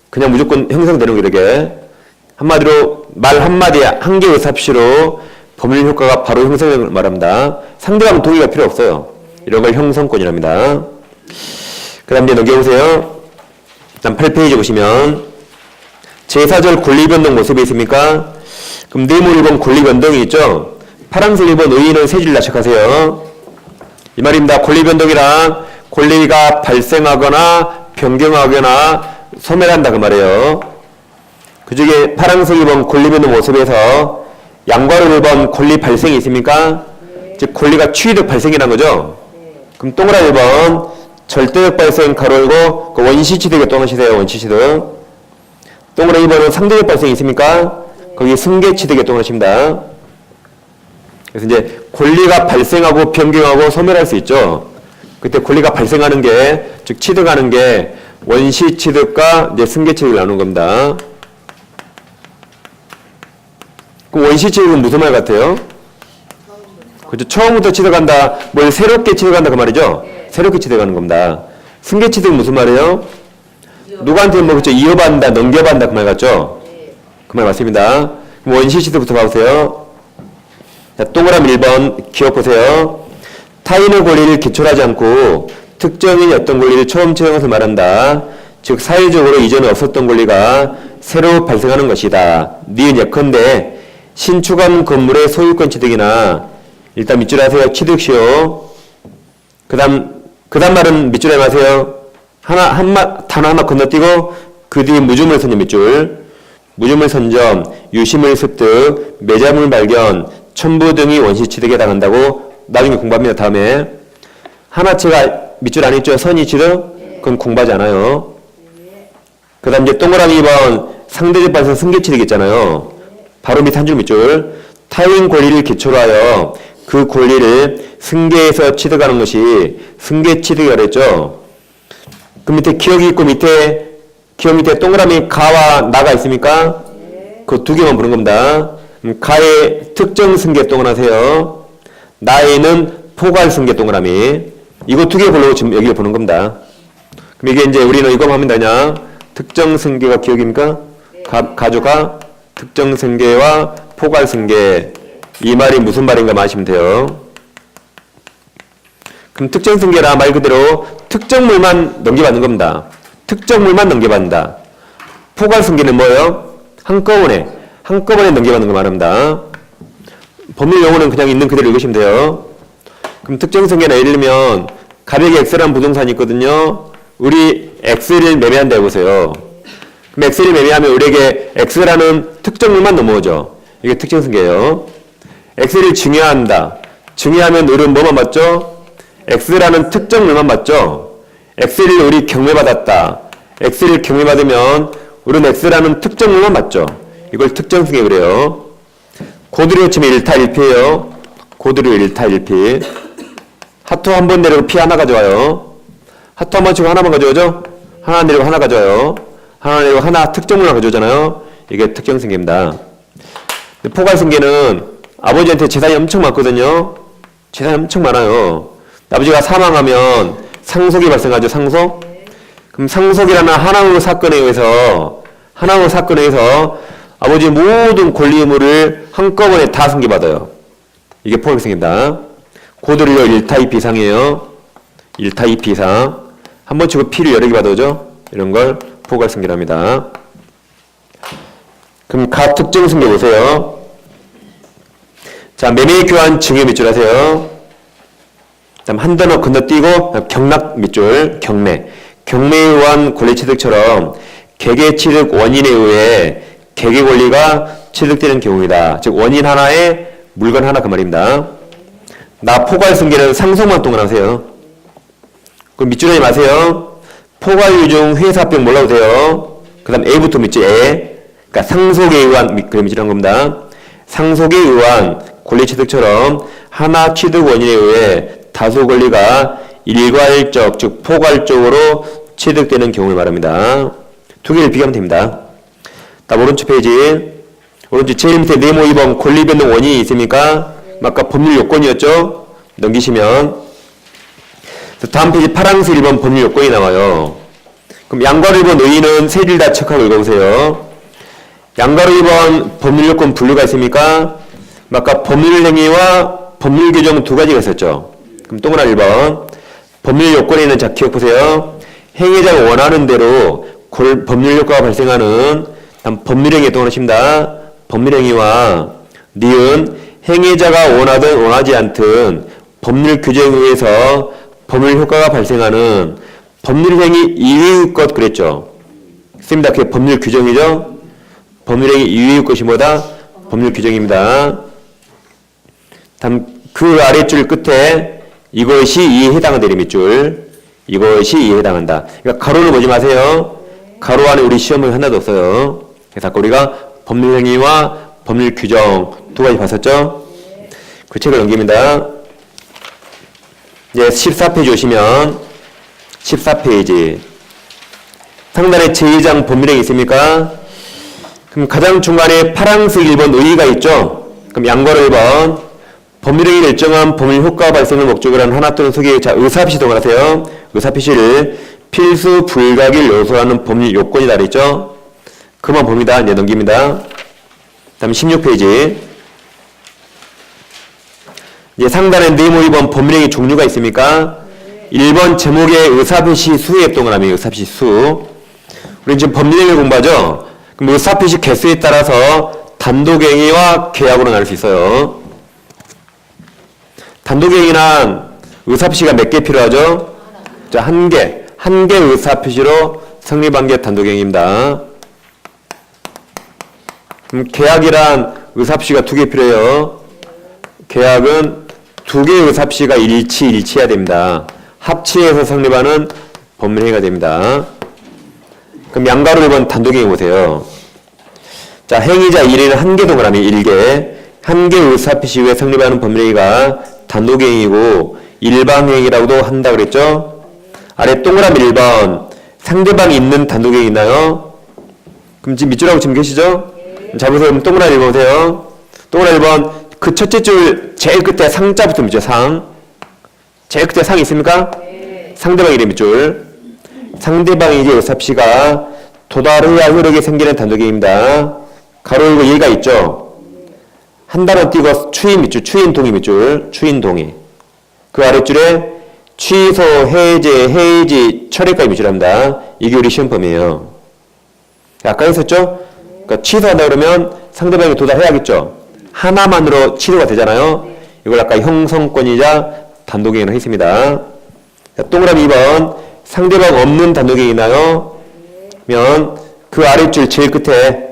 그냥 무조건 형성되는 거 이렇게 한마디로 말 한마디 한 개의 의사표시로 법률 효과가 바로 형성되는 걸 말합니다. 상대방 동의가 필요 없어요. 이런 걸 형성권이랍니다. 그 다음 이제 넘겨보세요. 일단 8페이지 보시면 제4절 권리변동 모습이 있습니까? 그럼 네모 1번 권리변동이 있죠? 파란색 1번 의인은 세 줄 납작하세요. 이 말입니다. 권리변동이란 권리가 발생하거나 변경하거나 소멸한다 그 말이에요. 그 중에 파란색 1번 권리변동 모습에서 양괄호 1번 권리 발생이 있습니까? 즉 권리가 취득 발생이라는 거죠. 그럼 동그라미 1번 절대적 발생 가로 열고 그 원시 취득에 또 넣으시세요. 원시 취득. 동그라미 2번은 상대적 발생이 있습니까? 거기 승계 취득에 또 넣으십니다. 그래서 이제 권리가 발생하고 변경하고 소멸할 수 있죠. 그때 권리가 발생하는 게, 즉 취득하는 게 원시 취득과 이제 승계 취득을 나누는 겁니다. 그 원시 취득은 무슨 말 같아요? 그죠? 처음부터 취득한다, 뭘 새롭게 취득한다 그 말이죠? 새롭게 취득하는 겁니다. 승계 취득은 무슨 말이에요? 누구한테 뭐 그죠? 이어받는다, 넘겨받는다 그 말 같죠? 그 말 맞습니다. 그럼 원시 취득부터 봐보세요. 자, 동그라미 1번 기억 보세요. 타인의 권리를 기초로 하지 않고 특정인이 어떤 권리를 처음 취득해서 말한다. 즉 사회적으로 이전에 없었던 권리가 새로 발생하는 것이다. 니은 예컨대 신축한 건물의 소유권 취득이나 일단 밑줄에 하세요. 취득시효. 그 다음 말은 밑줄에 하세요. 단어 하나 건너뛰고 그 뒤에 무주물 선점 밑줄. 무주물 선점, 유실물 습득, 매자물 발견, 첨부 등이 원시 취득에 해당한다고 나중에 공부합니다. 다음에 하나치가 밑줄 안 있죠? 선이 취득? 그럼 공부하지 않아요. 그 다음 이제 동그라미 2번 상대적 발생 승계 취득 있잖아요. 바로 밑 한 줄 밑줄. 타인 권리를 기초로 하여 그 권리를 승계해서 취득하는 것이 승계 취득이라고 그랬죠. 그 밑에 기억이 있고 기억 밑에 동그라미 가와 나가 있습니까? 그 두 개만 보는 겁니다. 가의 특정 승계 동그라세요. 나에는 포괄 승계 동그라미. 이거 두 개 보려고 지금 여기를 보는 겁니다. 그럼 이게 이제 우리는 이거 하면 되냐? 특정 승계가 기억입니까? 가조가 특정 승계와 포괄 승계. 이 말이 무슨 말인가 아시면 돼요. 그럼 특정 승계라 말 그대로 특정물만 넘겨받는 겁니다. 특정물만 넘겨받는다. 포괄 승계는 뭐예요? 한꺼번에 넘겨받는 거 말합니다. 법률 용어는 그냥 있는 그대로 읽으시면 돼요. 그럼 특정 승계는 예를 들면 가격이 X라는 부동산이 있거든요. 우리 X를 매매한다 해보세요. 그럼 X를 매매하면 우리에게 X라는 특정물만 넘어오죠. 이게 특정 승계예요. x를 증여한다. 증여하면 을은 뭐만 받죠? x라는 특정물만 받죠. x를 을이 경매받았다. x를 경매받으면 을은 x라는 특정물만 받죠. 이걸 특정승에 그래요. 고드를 치면 1타 1피예요. 고드를 1타 1피. 하토 한 번 내리고 피 하나 가져와요. 하토 한 번 치고 하나만 가져오죠? 하나 내리고 하나 가져와요. 하나 내리고 하나 특정물만 가져오잖아요. 이게 특정승계입니다. 포괄승계는 아버지한테 재산이 엄청 많거든요. 재산이 엄청 많아요. 아버지가 사망하면 상속이 발생하죠. 상속? 그럼 상속이라는 하나의 사건에 의해서 아버지의 모든 권리 의무를 한꺼번에 다 승계받아요. 이게 포괄승계입니다. 고도를요 1타 2피 이상이에요. 1타 2피 이상. 한 번 치고 피를 여러 개 받아오죠. 이런 걸 포괄승계랍니다. 그럼 가특정승계 보세요. 자, 매매 교환 증여 밑줄 하세요. 다음 한 단어 건너뛰고 경락 밑줄, 경매. 경매에 의한 권리 취득처럼 개개 취득 원인에 의해 개개 권리가 취득되는 경우이다. 즉 원인 하나에 물건 하나 그 말입니다. 나 포괄승계는 상속만 동원하세요. 그럼 밑줄 하지 마세요. 포괄유중 회사병 몰라도 돼요. 그 다음 A부터 밑줄 A. 그러니까 상속에 의한 그 밑줄한 겁니다. 상속에 의한 권리 취득처럼 하나 취득 원인에 의해 다수 권리가 일괄적, 즉 포괄적으로 취득되는 경우를 말합니다. 두 개를 비교하면 됩니다. 다음 오른쪽 페이지. 오른쪽 제일 밑에 네모 2번 권리 변동 원인이 있습니까? 아까 법률 요건이었죠? 넘기시면 다음 페이지 파란색 1번 법률 요건이 나와요. 그럼 양괄호 1번 의의는 세 줄 다 체크하고 읽어보세요. 양괄호 1번 법률 요건 분류가 있습니까? 아까 법률 행위와 법률 규정 두 가지가 있었죠. 그럼 동그라미 1번 법률 요건에 있는 자 기억보세요. 행위자가 원하는 대로 법률 효과가 발생하는 다음 법률 행위에 동그라십니다. 법률 행위와 니은 행위자가 원하든 원하지 않든 법률 규정에 의해서 법률 효과가 발생하는 법률 행위 이외의 것 그랬죠. 씁니다. 그게 법률 규정이죠. 법률 행위 이외의 것이 뭐다? 법률 규정입니다. 다음 그 아랫줄 끝에 이것이 이에 해당한다. 밑줄. 이것이 이에 해당한다. 그러니까 가로를 보지 마세요. 가로 안에 우리 시험은 하나도 없어요. 그래서 아까 우리가 법률 행위와 법률 규정 두 가지 봤었죠? 그 책을 넘깁니다. 이제 14페이지 오시면 14페이지 상단에 제2장 법률행위 있습니까? 그럼 가장 중간에 파란색 1번 의의가 있죠? 그럼 양괄호 1번 법률행위를 일정한 법률 효과 발생을 목적으로 하는 하나 또는 소개 자 의사표시 동원하세요. 의사표시를 필수 불가결 요소라는 법률 요건이 다르죠? 그만 봅니다. 이제 넘깁니다. 다음 16페이지. 이제 상단에 네모 2번 법률행위 종류가 있습니까? 1번 제목의 의사표시 수에 동그라미 의사표시 수. 우리 지금 법률행위 공부하죠? 그럼 의사표시 개수에 따라서 단독행위와 계약으로 나눌 수 있어요. 단독행위란 의사표시가 몇 개 필요하죠? 자, 한 개. 한 개 의사표시로 성립한 게 단독행위입니다. 계약이란 의사표시가 두 개 필요해요. 계약은 두 개의 의사표시가 일치해야 됩니다. 합치해서 성립하는 법률행위가 됩니다. 그럼 양괄호 1번 단독행위 보세요. 자, 행위자 1에는 한 개 동그라미 1개. 한 개 의사표시 외에 성립하는 법률행위가 단독행위고 일방행위라고도 한다 그랬죠? 아래 동그라미 1번 상대방이 있는 단독행위 있나요? 그럼 지금 밑줄하고 지금 계시죠? 자, 보세요. 그럼 동그라미 1번 보세요. 동그라미 1번 그 첫째 줄 제일 끝에 상자부터 밑줄 상. 제일 끝에 상이 있습니까? 네. 상대방 이름 밑줄. 상대방이 이제 의사표시가 도달해야 효력이 생기는 단독행위입니다. 가로 열고 얘가 있죠? 한 단어 띄고 추인 밑줄, 추인 동의 밑줄, 추인 동의. 그 아랫줄에 취소, 해제, 해지, 철회까지 밑줄합니다. 이게 우리 시험범위에요. 아까 했었죠? 그러니까 취소한다 그러면 상대방이 도달해야겠죠? 하나만으로 치료가 되잖아요. 이걸 아까 형성권이자 단독행위를 했습니다. 자, 동그라미 2번 상대방 없는 단독행위 있나요? 면 그 아랫줄 제일 끝에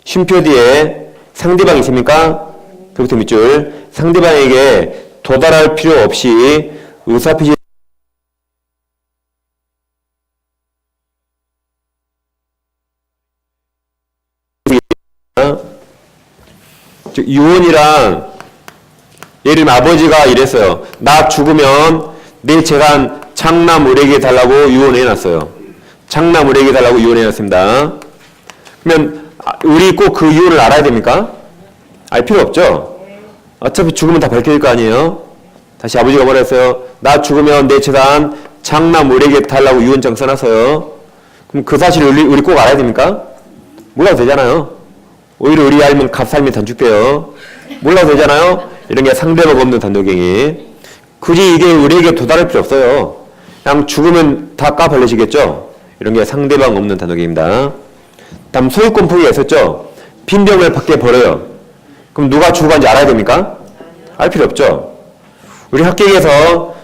쉼표 뒤에 상대방 있습니까? 그부터 밑줄. 상대방에게 도달할 필요 없이 의사표시 즉 유언이랑 예를 들면 아버지가 이랬어요. 나 죽으면 내 재산 장남 을에게 달라고 유언해놨어요. 장남 을에게 달라고 유언해놨습니다. 그러면 우리 꼭 그 유언을 알아야 됩니까? 알 필요 없죠. 어차피 죽으면 다 밝혀질 거 아니에요. 다시 아버지가 뭐라 했어요? 나 죽으면 내 재산 장남 을에게 달라고 유언장 써놨어요. 그럼 그 사실을 우리 꼭 알아야 됩니까? 몰라도 되잖아요. 오히려 우리 알면 값살면 단축돼요. 몰라도 되잖아요. 이런 게 상대방 없는 단독행위. 굳이 이게 우리에게 도달할 필요 없어요. 그냥 죽으면 다 까발리시겠죠? 이런 게 상대방 없는 단독행위입니다. 다음 소유권 포기가 있었죠? 빈병을 밖에 버려요. 그럼 누가 주고 간지 알아야 됩니까? 알 필요 없죠? 우리 합격해서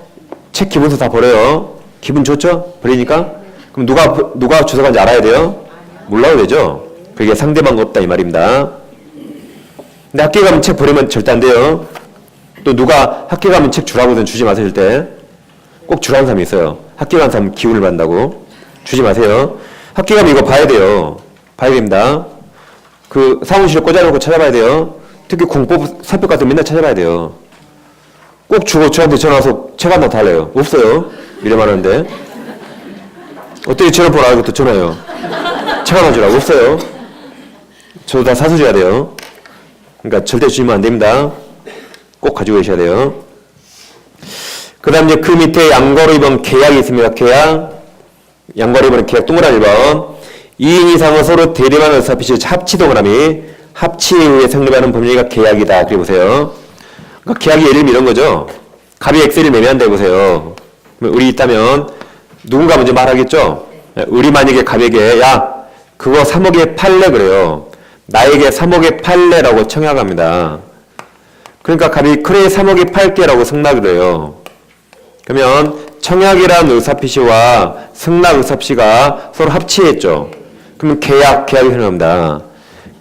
책 기본서 다 버려요. 기분 좋죠? 버리니까? 그럼 누가 주워 간지 알아야 돼요? 몰라도 되죠? 그게 상대방 없다 이 말입니다. 근데 학교 가면 책 버리면 절대 안 돼요. 또 누가 학교 가면 책 주라고 하든 주지 마세요. 때 꼭 주라는 사람이 있어요. 학교 간 사람 기운을 받는다고. 주지 마세요. 학교 가면 이거 봐야 돼요. 봐야 됩니다. 그 사무실에 꽂아놓고 찾아봐야 돼요. 특히 공법 사표 같은 거 맨날 찾아봐야 돼요. 꼭 주고 저한테 전화와서 책 하나 달래요. 없어요. 미래 말하는데. 어떻게 저를 보라 이것도 전화해요. 책 하나 주라고. 없어요. 저도 다 사서 줘야 돼요. 그러니까 절대 주시면 안 됩니다. 꼭 가지고 계셔야 돼요. 그 다음 이제 그 밑에 양가로 2번 계약이 있습니다. 계약. 양가로 2번은 계약 동그라미 1번. 2인 이상은 서로 대립하는 의사표시 합치 동그라미. 합치에 의해 성립하는 법률가 계약이다. 그래 보세요. 그러니까 계약이 예를 들면 이런 거죠. 갑이 엑셀을 매매한다 해보세요. 우리 있다면 누군가 먼저 말하겠죠. 우리 만약에 갑에게 야 그거 3억에 팔래 그래요. 나에게 3억에 팔래라고 청약합니다. 그러니까 갑이 그래 3억에 팔게라고 승낙을 해요. 그러면 청약이란 의사표시와 승낙 의사표시가 서로 합치했죠. 그러면 계약이 생각합니다.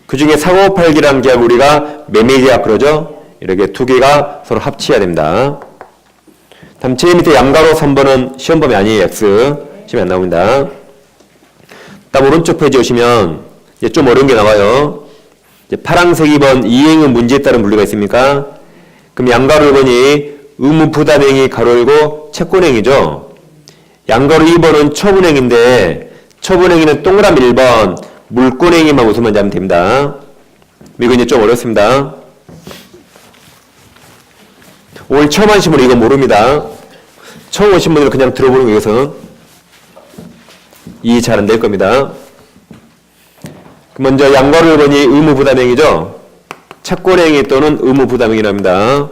그 중에 사고 팔기라는 계약 우리가 매매계약 그러죠. 이렇게 두 개가 서로 합치해야 됩니다. 다음 제일 밑에 양가로 3번은 시험 범위 아니에요. X. 시험에 안 나옵니다. 다음 오른쪽 페이지 오시면 이제 좀 어려운 게 나와요. 이제 파란색 2번 이행은 문제에 따른 분류가 있습니까? 그럼 양가로 1번이 의무부담행위 가로 열고 채권행위죠. 양가로 2번은 처분행위인데 처분행위는 동그라미 1번 물권행위만 무슨 말인지 하면 됩니다. 이거 이제 좀 어렵습니다. 오늘 처음 하신 분은 이거 모릅니다. 처음 오신 분들은 그냥 들어보는 거 이것은 이해 잘 안 될 겁니다. 먼저 양가로 1번이 의무부담행위죠. 채권행위 또는 의무부담행위랍니다.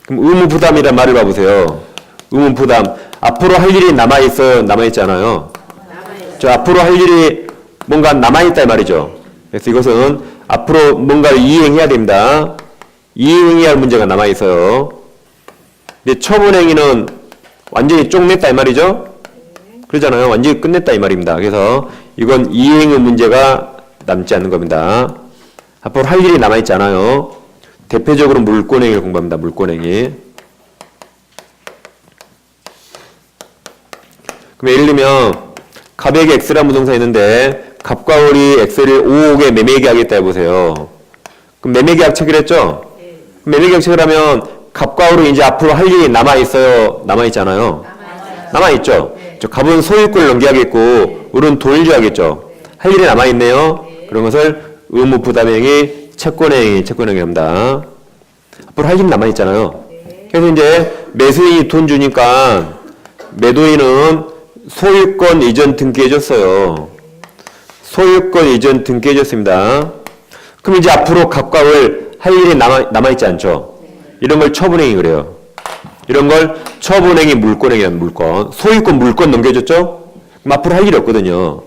그럼 의무부담이란 말을 봐보세요. 의무부담. 앞으로 할 일이 남아있어요? 남아있지 않아요? 저 앞으로 할 일이 뭔가 남아있다 이 말이죠. 그래서 이것은 앞으로 뭔가를 이행해야 됩니다. 이행해야 할 문제가 남아있어요. 근데 처분행위는 완전히 쪽냈다 이 말이죠. 그러잖아요. 완전히 끝냈다 이 말입니다. 그래서 이건 이행의 문제가 남지 않는 겁니다. 앞으로 할 일이 남아있지 않아요. 대표적으로 물권행위를 공부합니다. 물권행위. 그럼 예를 들면 갑에게 X라는 부동산이 있는데 갑과 을이 X를 5억에 매매계약했다 해보세요. 그럼 매매계약 체결했죠? 매매계약 체결하면 갑과 을은 이제 앞으로 할 일이 남아있어요? 남아있잖아요? 남아있죠? 갑은 소유권을 넘겨야겠고 을은 돈을 줘야겠죠? 할 일이 남아있네요? 그런 것을 의무부담행위, 채권행위합니다. 앞으로 할 일이 남아있잖아요. 그래서 이제 매수인이 돈 주니까 매도인은 소유권 이전 등기해줬어요. 소유권 이전 등기해줬습니다. 그럼 이제 앞으로 갑과 을 할 일이 남아있지 않죠? 이런 걸 처분행위 그래요. 이런 걸 처분행위 물권행위라는 물권. 소유권 물권 넘겨줬죠? 그럼 앞으로 할 일이 없거든요.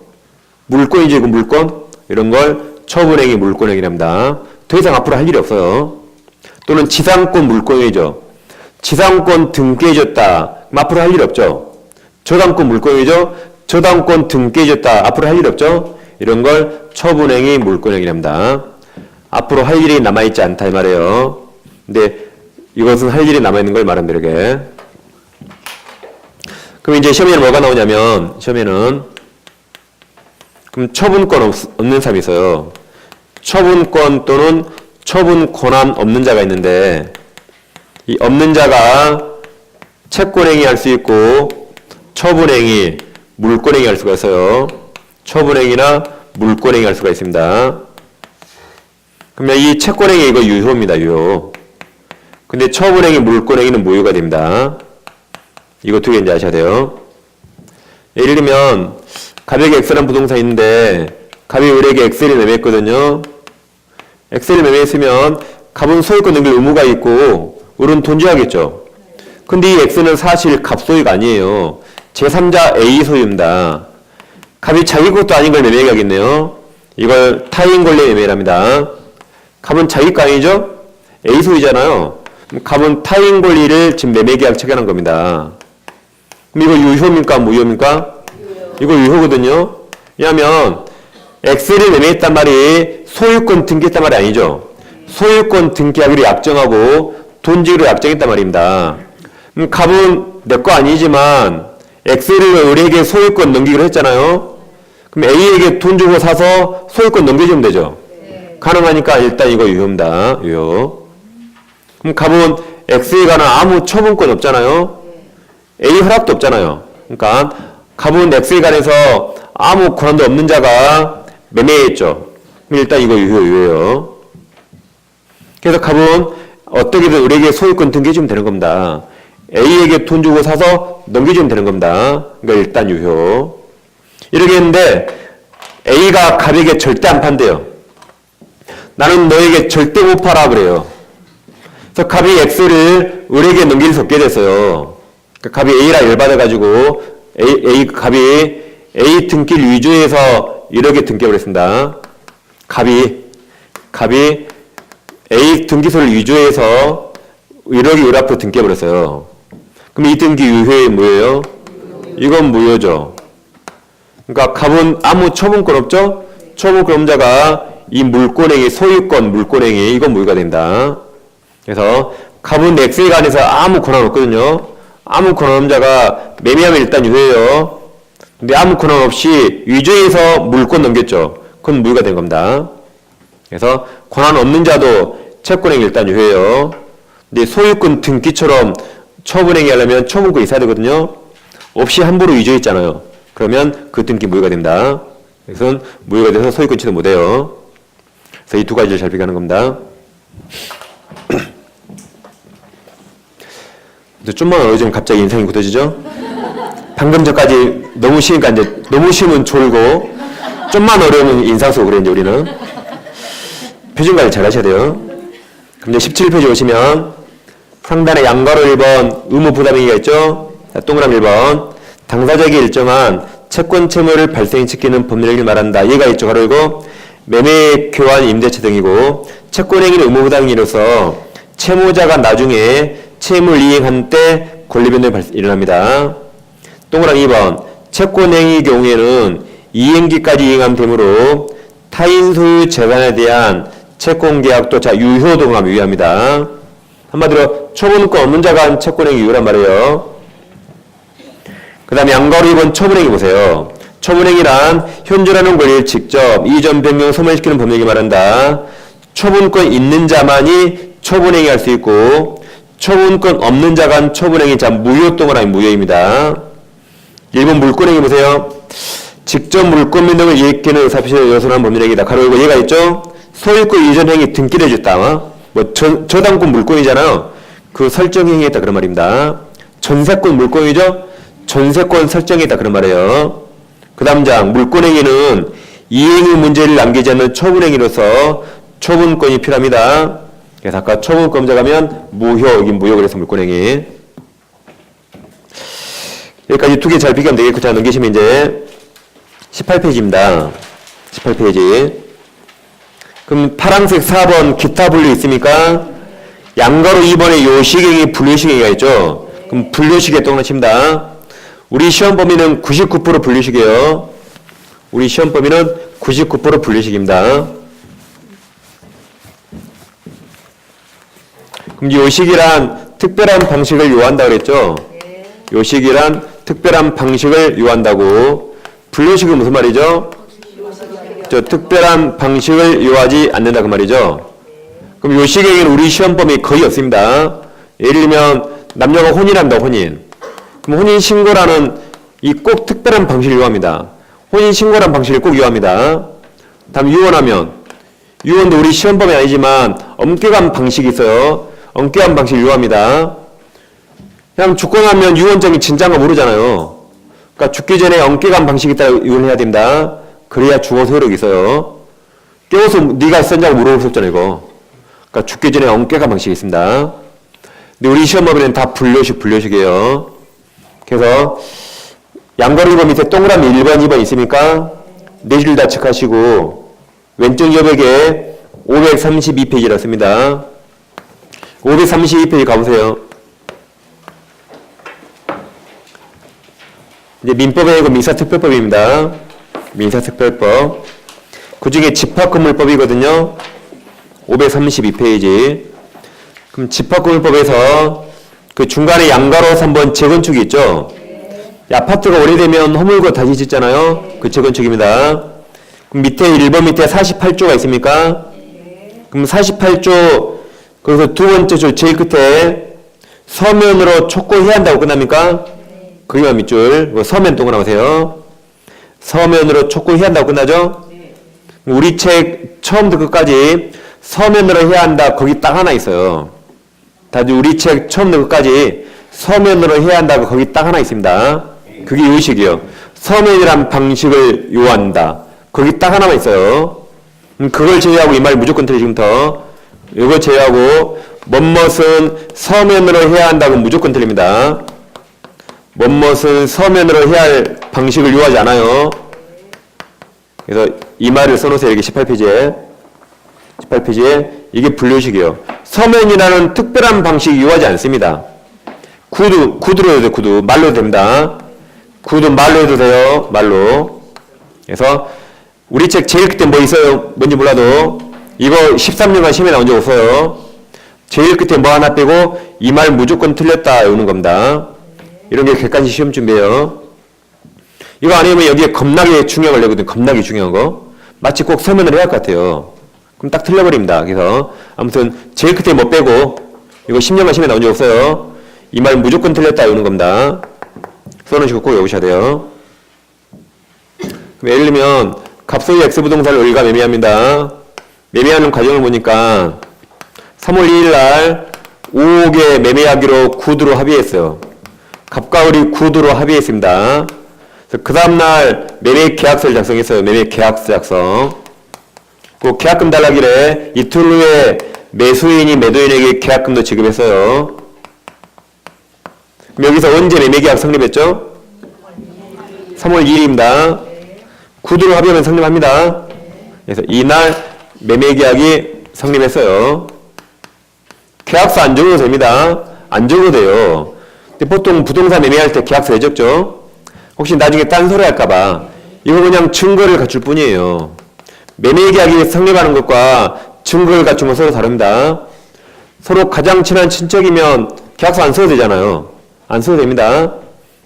물권이지 그 물권? 이런 걸 처분행위 물권행위랍니다. 더 이상 앞으로 할 일이 없어요. 또는 지상권 물권행위죠. 지상권 등기해줬다. 그럼 앞으로 할 일이 없죠. 저당권 물권행위죠. 저당권 등기해줬다. 앞으로 할 일이 없죠. 이런 걸 처분행위 물권행위랍니다. 앞으로 할 일이 남아있지 않다 이 말이에요. 근데 이것은 할 일이 남아있는 걸 말합니다. 이렇게. 그럼 이제 시험에는 뭐가 나오냐면 시험에는 그럼 처분권 없는 사람이 있어요. 처분권 또는 처분 권한 없는 자가 있는데 이 없는 자가 채권행위 할 수 있고 처분행위, 물권행위 할 수가 있어요. 처분행위나 물권행위 할 수가 있습니다. 그러면 이 채권행위 이거 유효입니다. 유효. 근데 처분행위, 물권행위는 무효가 됩니다. 이거 두 개 이제 아셔야 돼요. 예를 들면 갑에게 X라는 부동산이 있는데 갑이 을에게 X를 매매했거든요. X를 매매했으면 갑은 소유권 넘길 의무가 있고 을은 돈지하겠죠. 근데 이 X는 사실 갑 소유가 아니에요. 제3자 A 소유입니다. 갑이 자기 것도 아닌 걸 매매하겠네요. 이걸 타인 권리 매매랍니다. 갑은 자기 거 아니죠? A 소유잖아요. 갑은 타인 권리를 지금 매매계약 체결한 겁니다. 그럼 이거 유효입니까? 무효입니까? 이거 유효거든요. 왜냐하면 X를 매매했단 말이 소유권 등기했단 말이 아니죠. 소유권 등기하기로 약정하고 돈지기로 약정했단 말입니다. 그럼 갑은 내 거 아니지만 X를 을에게 소유권 넘기기로 했잖아요. 그럼 A에게 돈 주고 사서 소유권 넘겨주면 되죠. 네. 가능하니까 일단 이거 유효입니다. 유효. 그럼 갑은 X에 관한 아무 처분권 없잖아요. A 허락도 없잖아요. 그러니까 갑은 X에 관해서 아무 권한도 없는 자가 매매했죠. 그럼 일단 이거 유효예요. 그래서 갑은 어떻게든 을에게 소유권 등기해주면 되는 겁니다. A에게 돈 주고 사서 넘겨주면 되는 겁니다. 그러니까 일단 유효. 이렇게 했는데 A가 갑에게 절대 안 판대요. 나는 너에게 절대 못 팔아 그래요. 그래서 갑이 X를 을에게 넘길 수 없게 됐어요. 그러니까 갑이 A라 열받아가지고 갑이 A 등기를 위조해서 1억에 등기해버렸습니다. 갑이 A 등기소를 위조해서 1억이 을 앞으로 등기해버렸어요. 그럼 이 등기 유효에 무효예요? 이건 무효죠. 그러니까 갑은 아무 처분권 없죠? 처분권 없는 자가 이 물권행위, 소유권 물권행위 이건 무효가 된다. 그래서 갑은 X에 관해서 아무 권한 없거든요. 아무 권한 없는 자가 매매하면 일단 유효예요. 근데 아무 권한 없이 위조해서 물권 넘겼죠. 그건 무효가 된 겁니다. 그래서 권한 없는 자도 채권행위 일단 유효예요. 근데 소유권 등기처럼 처분행위 하려면 처분권이 있어야 되거든요. 없이 함부로 위조했잖아요. 그러면 그 등기 무효가 됩니다. 그래서 무효가 돼서 소유권 취소 못해요. 그래서 이 두 가지를 잘 비교하는 겁니다. 좀만 어려지면 갑자기 인상이 굳어지죠? 방금 전까지 너무 쉬니까 이제 너무 쉬면 졸고 좀만 어려우면 인상 쓰고 그래 이제 우리는. 표준 관리 잘 하셔야 돼요. 그럼 이제 17페이지 오시면 상단에 양가로 1번 의무 부담행위가 있죠? 동그라미 1번 당사자에게 일정한 채권 채무를 발생시키는 법률행위를 말한다. 얘가 있죠. 가로 이거 매매, 교환, 임대차 등이고 채권행위는 의무 부담행위로서 채무자가 나중에 채무를 이행한 때 권리변동이 일어납니다. 동그라미 2번 채권행위 경우에는 이행기까지 이행하면 되므로 타인 소유 재산에 대한 채권계약도 유효 동함 유효합니다. 한마디로 처분권 없는 자가 한 채권행위 유효란 말이에요. 그 다음에 양가로 2번 처분행위 보세요. 처분행위란 현존하는 권리를 직접 이전 변경 소멸시키는 법령이 말한다. 처분권 있는 자만이 처분행위 할 수 있고 처분권 없는 자가 한 처분행위 무효 동그라미 무효입니다. 1번 물권행위 보세요. 직접 물권 변동을 이행하는 의사표시를 여선한 법률행위다. 가로 열고 얘가 있죠? 소유권 이전 행위 등기를 해줬다. 뭐 저당권 물권이잖아요. 그 설정행위 했다 그런 말입니다. 전세권 물권이죠? 전세권 설정했다 그런 말이에요. 그 다음 장 물권행위는 이행의 문제를 남기지 않는 처분행위로서 처분권이 필요합니다. 그래서 아까 처분권자 가면 무효, 여기 무효 그래서 물권행위. 여기까지 두 개 잘 비교하면 되겠고 자 넘기시면 이제 18페이지입니다. 18페이지. 그럼 파란색 4번 기타 분류 있습니까? 양가로 2번에 요식행위, 분류식행위가 있죠? 그럼 분류식에 동그라칩니다. 우리 시험 범위는 99% 분류식이에요. 우리 시험 범위는 99% 분류식입니다. 그럼 요식이란 특별한 방식을 요한다 그랬죠? 요식이란 특별한 방식을 요한다고. 불요식은 무슨 말이죠? 저 특별한 방식을 요하지 않는다 그 말이죠. 그럼 요식에게는 우리 시험범위 거의 없습니다. 예를 들면 남녀가 혼인한다 혼인. 그럼 혼인 신고라는 이 꼭 특별한 방식을 요합니다. 혼인 신고라는 방식을 꼭 요합니다. 다음 유언하면 유언도 우리 시험범위 아니지만 엄격한 방식이 있어요. 엄격한 방식을 요합니다. 그냥 죽고 나면 유언장이 진짜인가 모르잖아요. 그러니까 죽기 전에 엄격한 방식에 따라 유언해야 됩니다. 그래야 죽어서 효력이 있어요. 깨워서 네가 썼냐고 물어볼 수 없잖아요, 이거. 그러니까 죽기 전에 엄격한 방식이 있습니다. 근데 우리 시험범위는 다 불요식이에요. 그래서 양거리고 밑에 동그라미 1번, 2번 있습니까? 네 줄 다 체크하시고 왼쪽 여백에 532페이지라 씁니다. 532페이지 가보세요. 이제 민법에 이거 민사특별법입니다. 민사특별법. 그 중에 집합건물법이거든요. 532페이지. 그럼 집합건물법에서 그 중간에 양가로 3번 재건축이 있죠. 이 아파트가 오래되면 허물고 다시 짓잖아요. 그 재건축입니다. 그럼 밑에 1번 밑에 48조가 있습니까? 그럼 48조 거기서 두 번째 줄 제일 끝에 서면으로 촉구해야 한다고 끝납니까? 거기만 밑줄 서면 동그라미세요. 서면으로 촉구해야 한다고 끝나죠? 우리 책 처음부터 끝까지 서면으로 해야 한다 거기 딱 하나 있어요. 다들 우리 책 처음부터 끝까지 서면으로 해야 한다고 거기 딱 하나 있습니다. 그게 요식이요. 서면이란 방식을 요한다. 거기 딱 하나만 있어요. 그걸 제외하고 이 말 무조건 틀려 지금부터. 이거 제외하고 뭐뭇은 서면으로 해야 한다고 무조건 틀립니다. 뭐뭇은 서면으로 해야 할 방식을 요하지 않아요. 그래서 이 말을 써놓으세요. 여기 18페이지에. 18페이지에 이게 불요식이에요. 서면이라는 특별한 방식이 요하지 않습니다. 구두로 해도 돼요. 구두. 말로 해도 됩니다. 구두 말로 해도 돼요. 말로. 그래서 우리 책 제일 끝에 뭐 있어요? 뭔지 몰라도 이거 13년간 시험에 나온 적 없어요. 제일 끝에 뭐 하나 빼고 이 말 무조건 틀렸다 이러는 겁니다. 이런 게 객관식 시험 준비예요. 이거 아니면 여기에 겁나게 중요한 걸 내거든요. 겁나게 중요한 거. 마치 꼭 서면을 해야 할 것 같아요. 그럼 딱 틀려버립니다. 그래서 아무튼 제일 끝에 뭐 빼고 이거 10년간 시험에 나온 적 없어요. 이 말 무조건 틀렸다 이러는 겁니다. 써놓으시고 꼭 외우셔야 돼요. 예를 들면 갑소유 X부동산을 우리가 매매합니다. 매매하는 과정을 보니까 3월 2일 날 5억에 매매하기로 구두로 합의했어요. 갑과 을이 구두로 합의했습니다. 그 다음날 매매 계약서를 작성했어요. 매매 계약서 작성. 그 계약금 달라길래 이틀 후에 매수인이 매도인에게 계약금도 지급했어요. 그럼 여기서 언제 매매 계약 성립했죠? 3월 2일입니다. 구두로 합의하면 성립합니다. 그래서 이날 매매 계약이 성립했어요. 계약서 안 적어도 됩니다. 안 적어도 돼요. 근데 보통 부동산 매매할 때 계약서 왜 적죠? 혹시 나중에 딴소리 할까봐. 이거 그냥 증거를 갖출 뿐이에요. 매매 계약이 성립하는 것과 증거를 갖춘 건 서로 다릅니다. 서로 가장 친한 친척이면 계약서 안 써도 되잖아요. 안 써도 됩니다.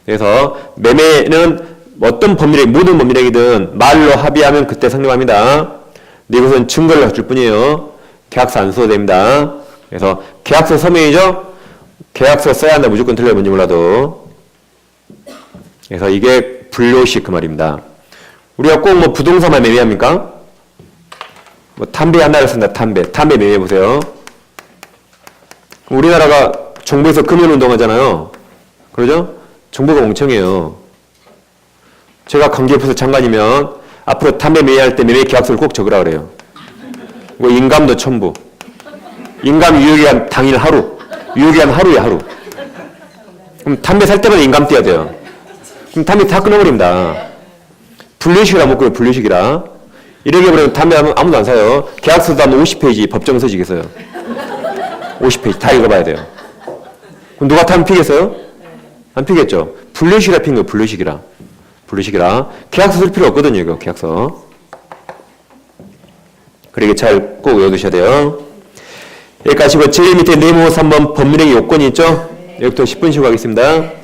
그래서 매매는 어떤 법률에 모든 법률행위든 말로 합의하면 그때 성립합니다. 근데 이것은 증거를 갖출 뿐이에요. 계약서 안 써도 됩니다. 그래서 계약서 서명이죠. 계약서 써야 한다. 무조건 틀려요. 뭔지 몰라도. 그래서 이게 불요식 그 말입니다. 우리가 꼭 뭐 부동산만 매매합니까? 뭐 담배 하나를 쓴다. 담배 매매해 보세요. 우리나라가 정부에서 금연운동하잖아요. 그러죠? 정부가 멍청해요. 제가 관계부서 장관이면 앞으로 담배 매매할 때 매매 계약서를 꼭 적으라 그래요. 뭐 인감도 첨부. 인감 유효기한 당일 하루. 유효기한 하루에 하루. 그럼 담배 살 때마다 인감 떼야 돼요. 그럼 담배 다 끊어버립니다. 분류식이라 먹고요. 분류식이라. 이렇게 버리면 담배 아무도 안 사요. 계약서도 하면 50페이지 법정서지겠어요. 50페이지 다 읽어봐야 돼요. 그럼 누가 담배 피겠어요? 안 피겠죠. 분류식이라 핀 거예요. 분류식이라. 분류식이라. 계약서 쓸 필요 없거든요. 이거 계약서. 그러게 잘 꼭 외워두셔야 돼요. 여기까지 하시고 제일 밑에 네모 3번 법률행위 요건이 있죠? 여기부터 10분 쉬고 가겠습니다.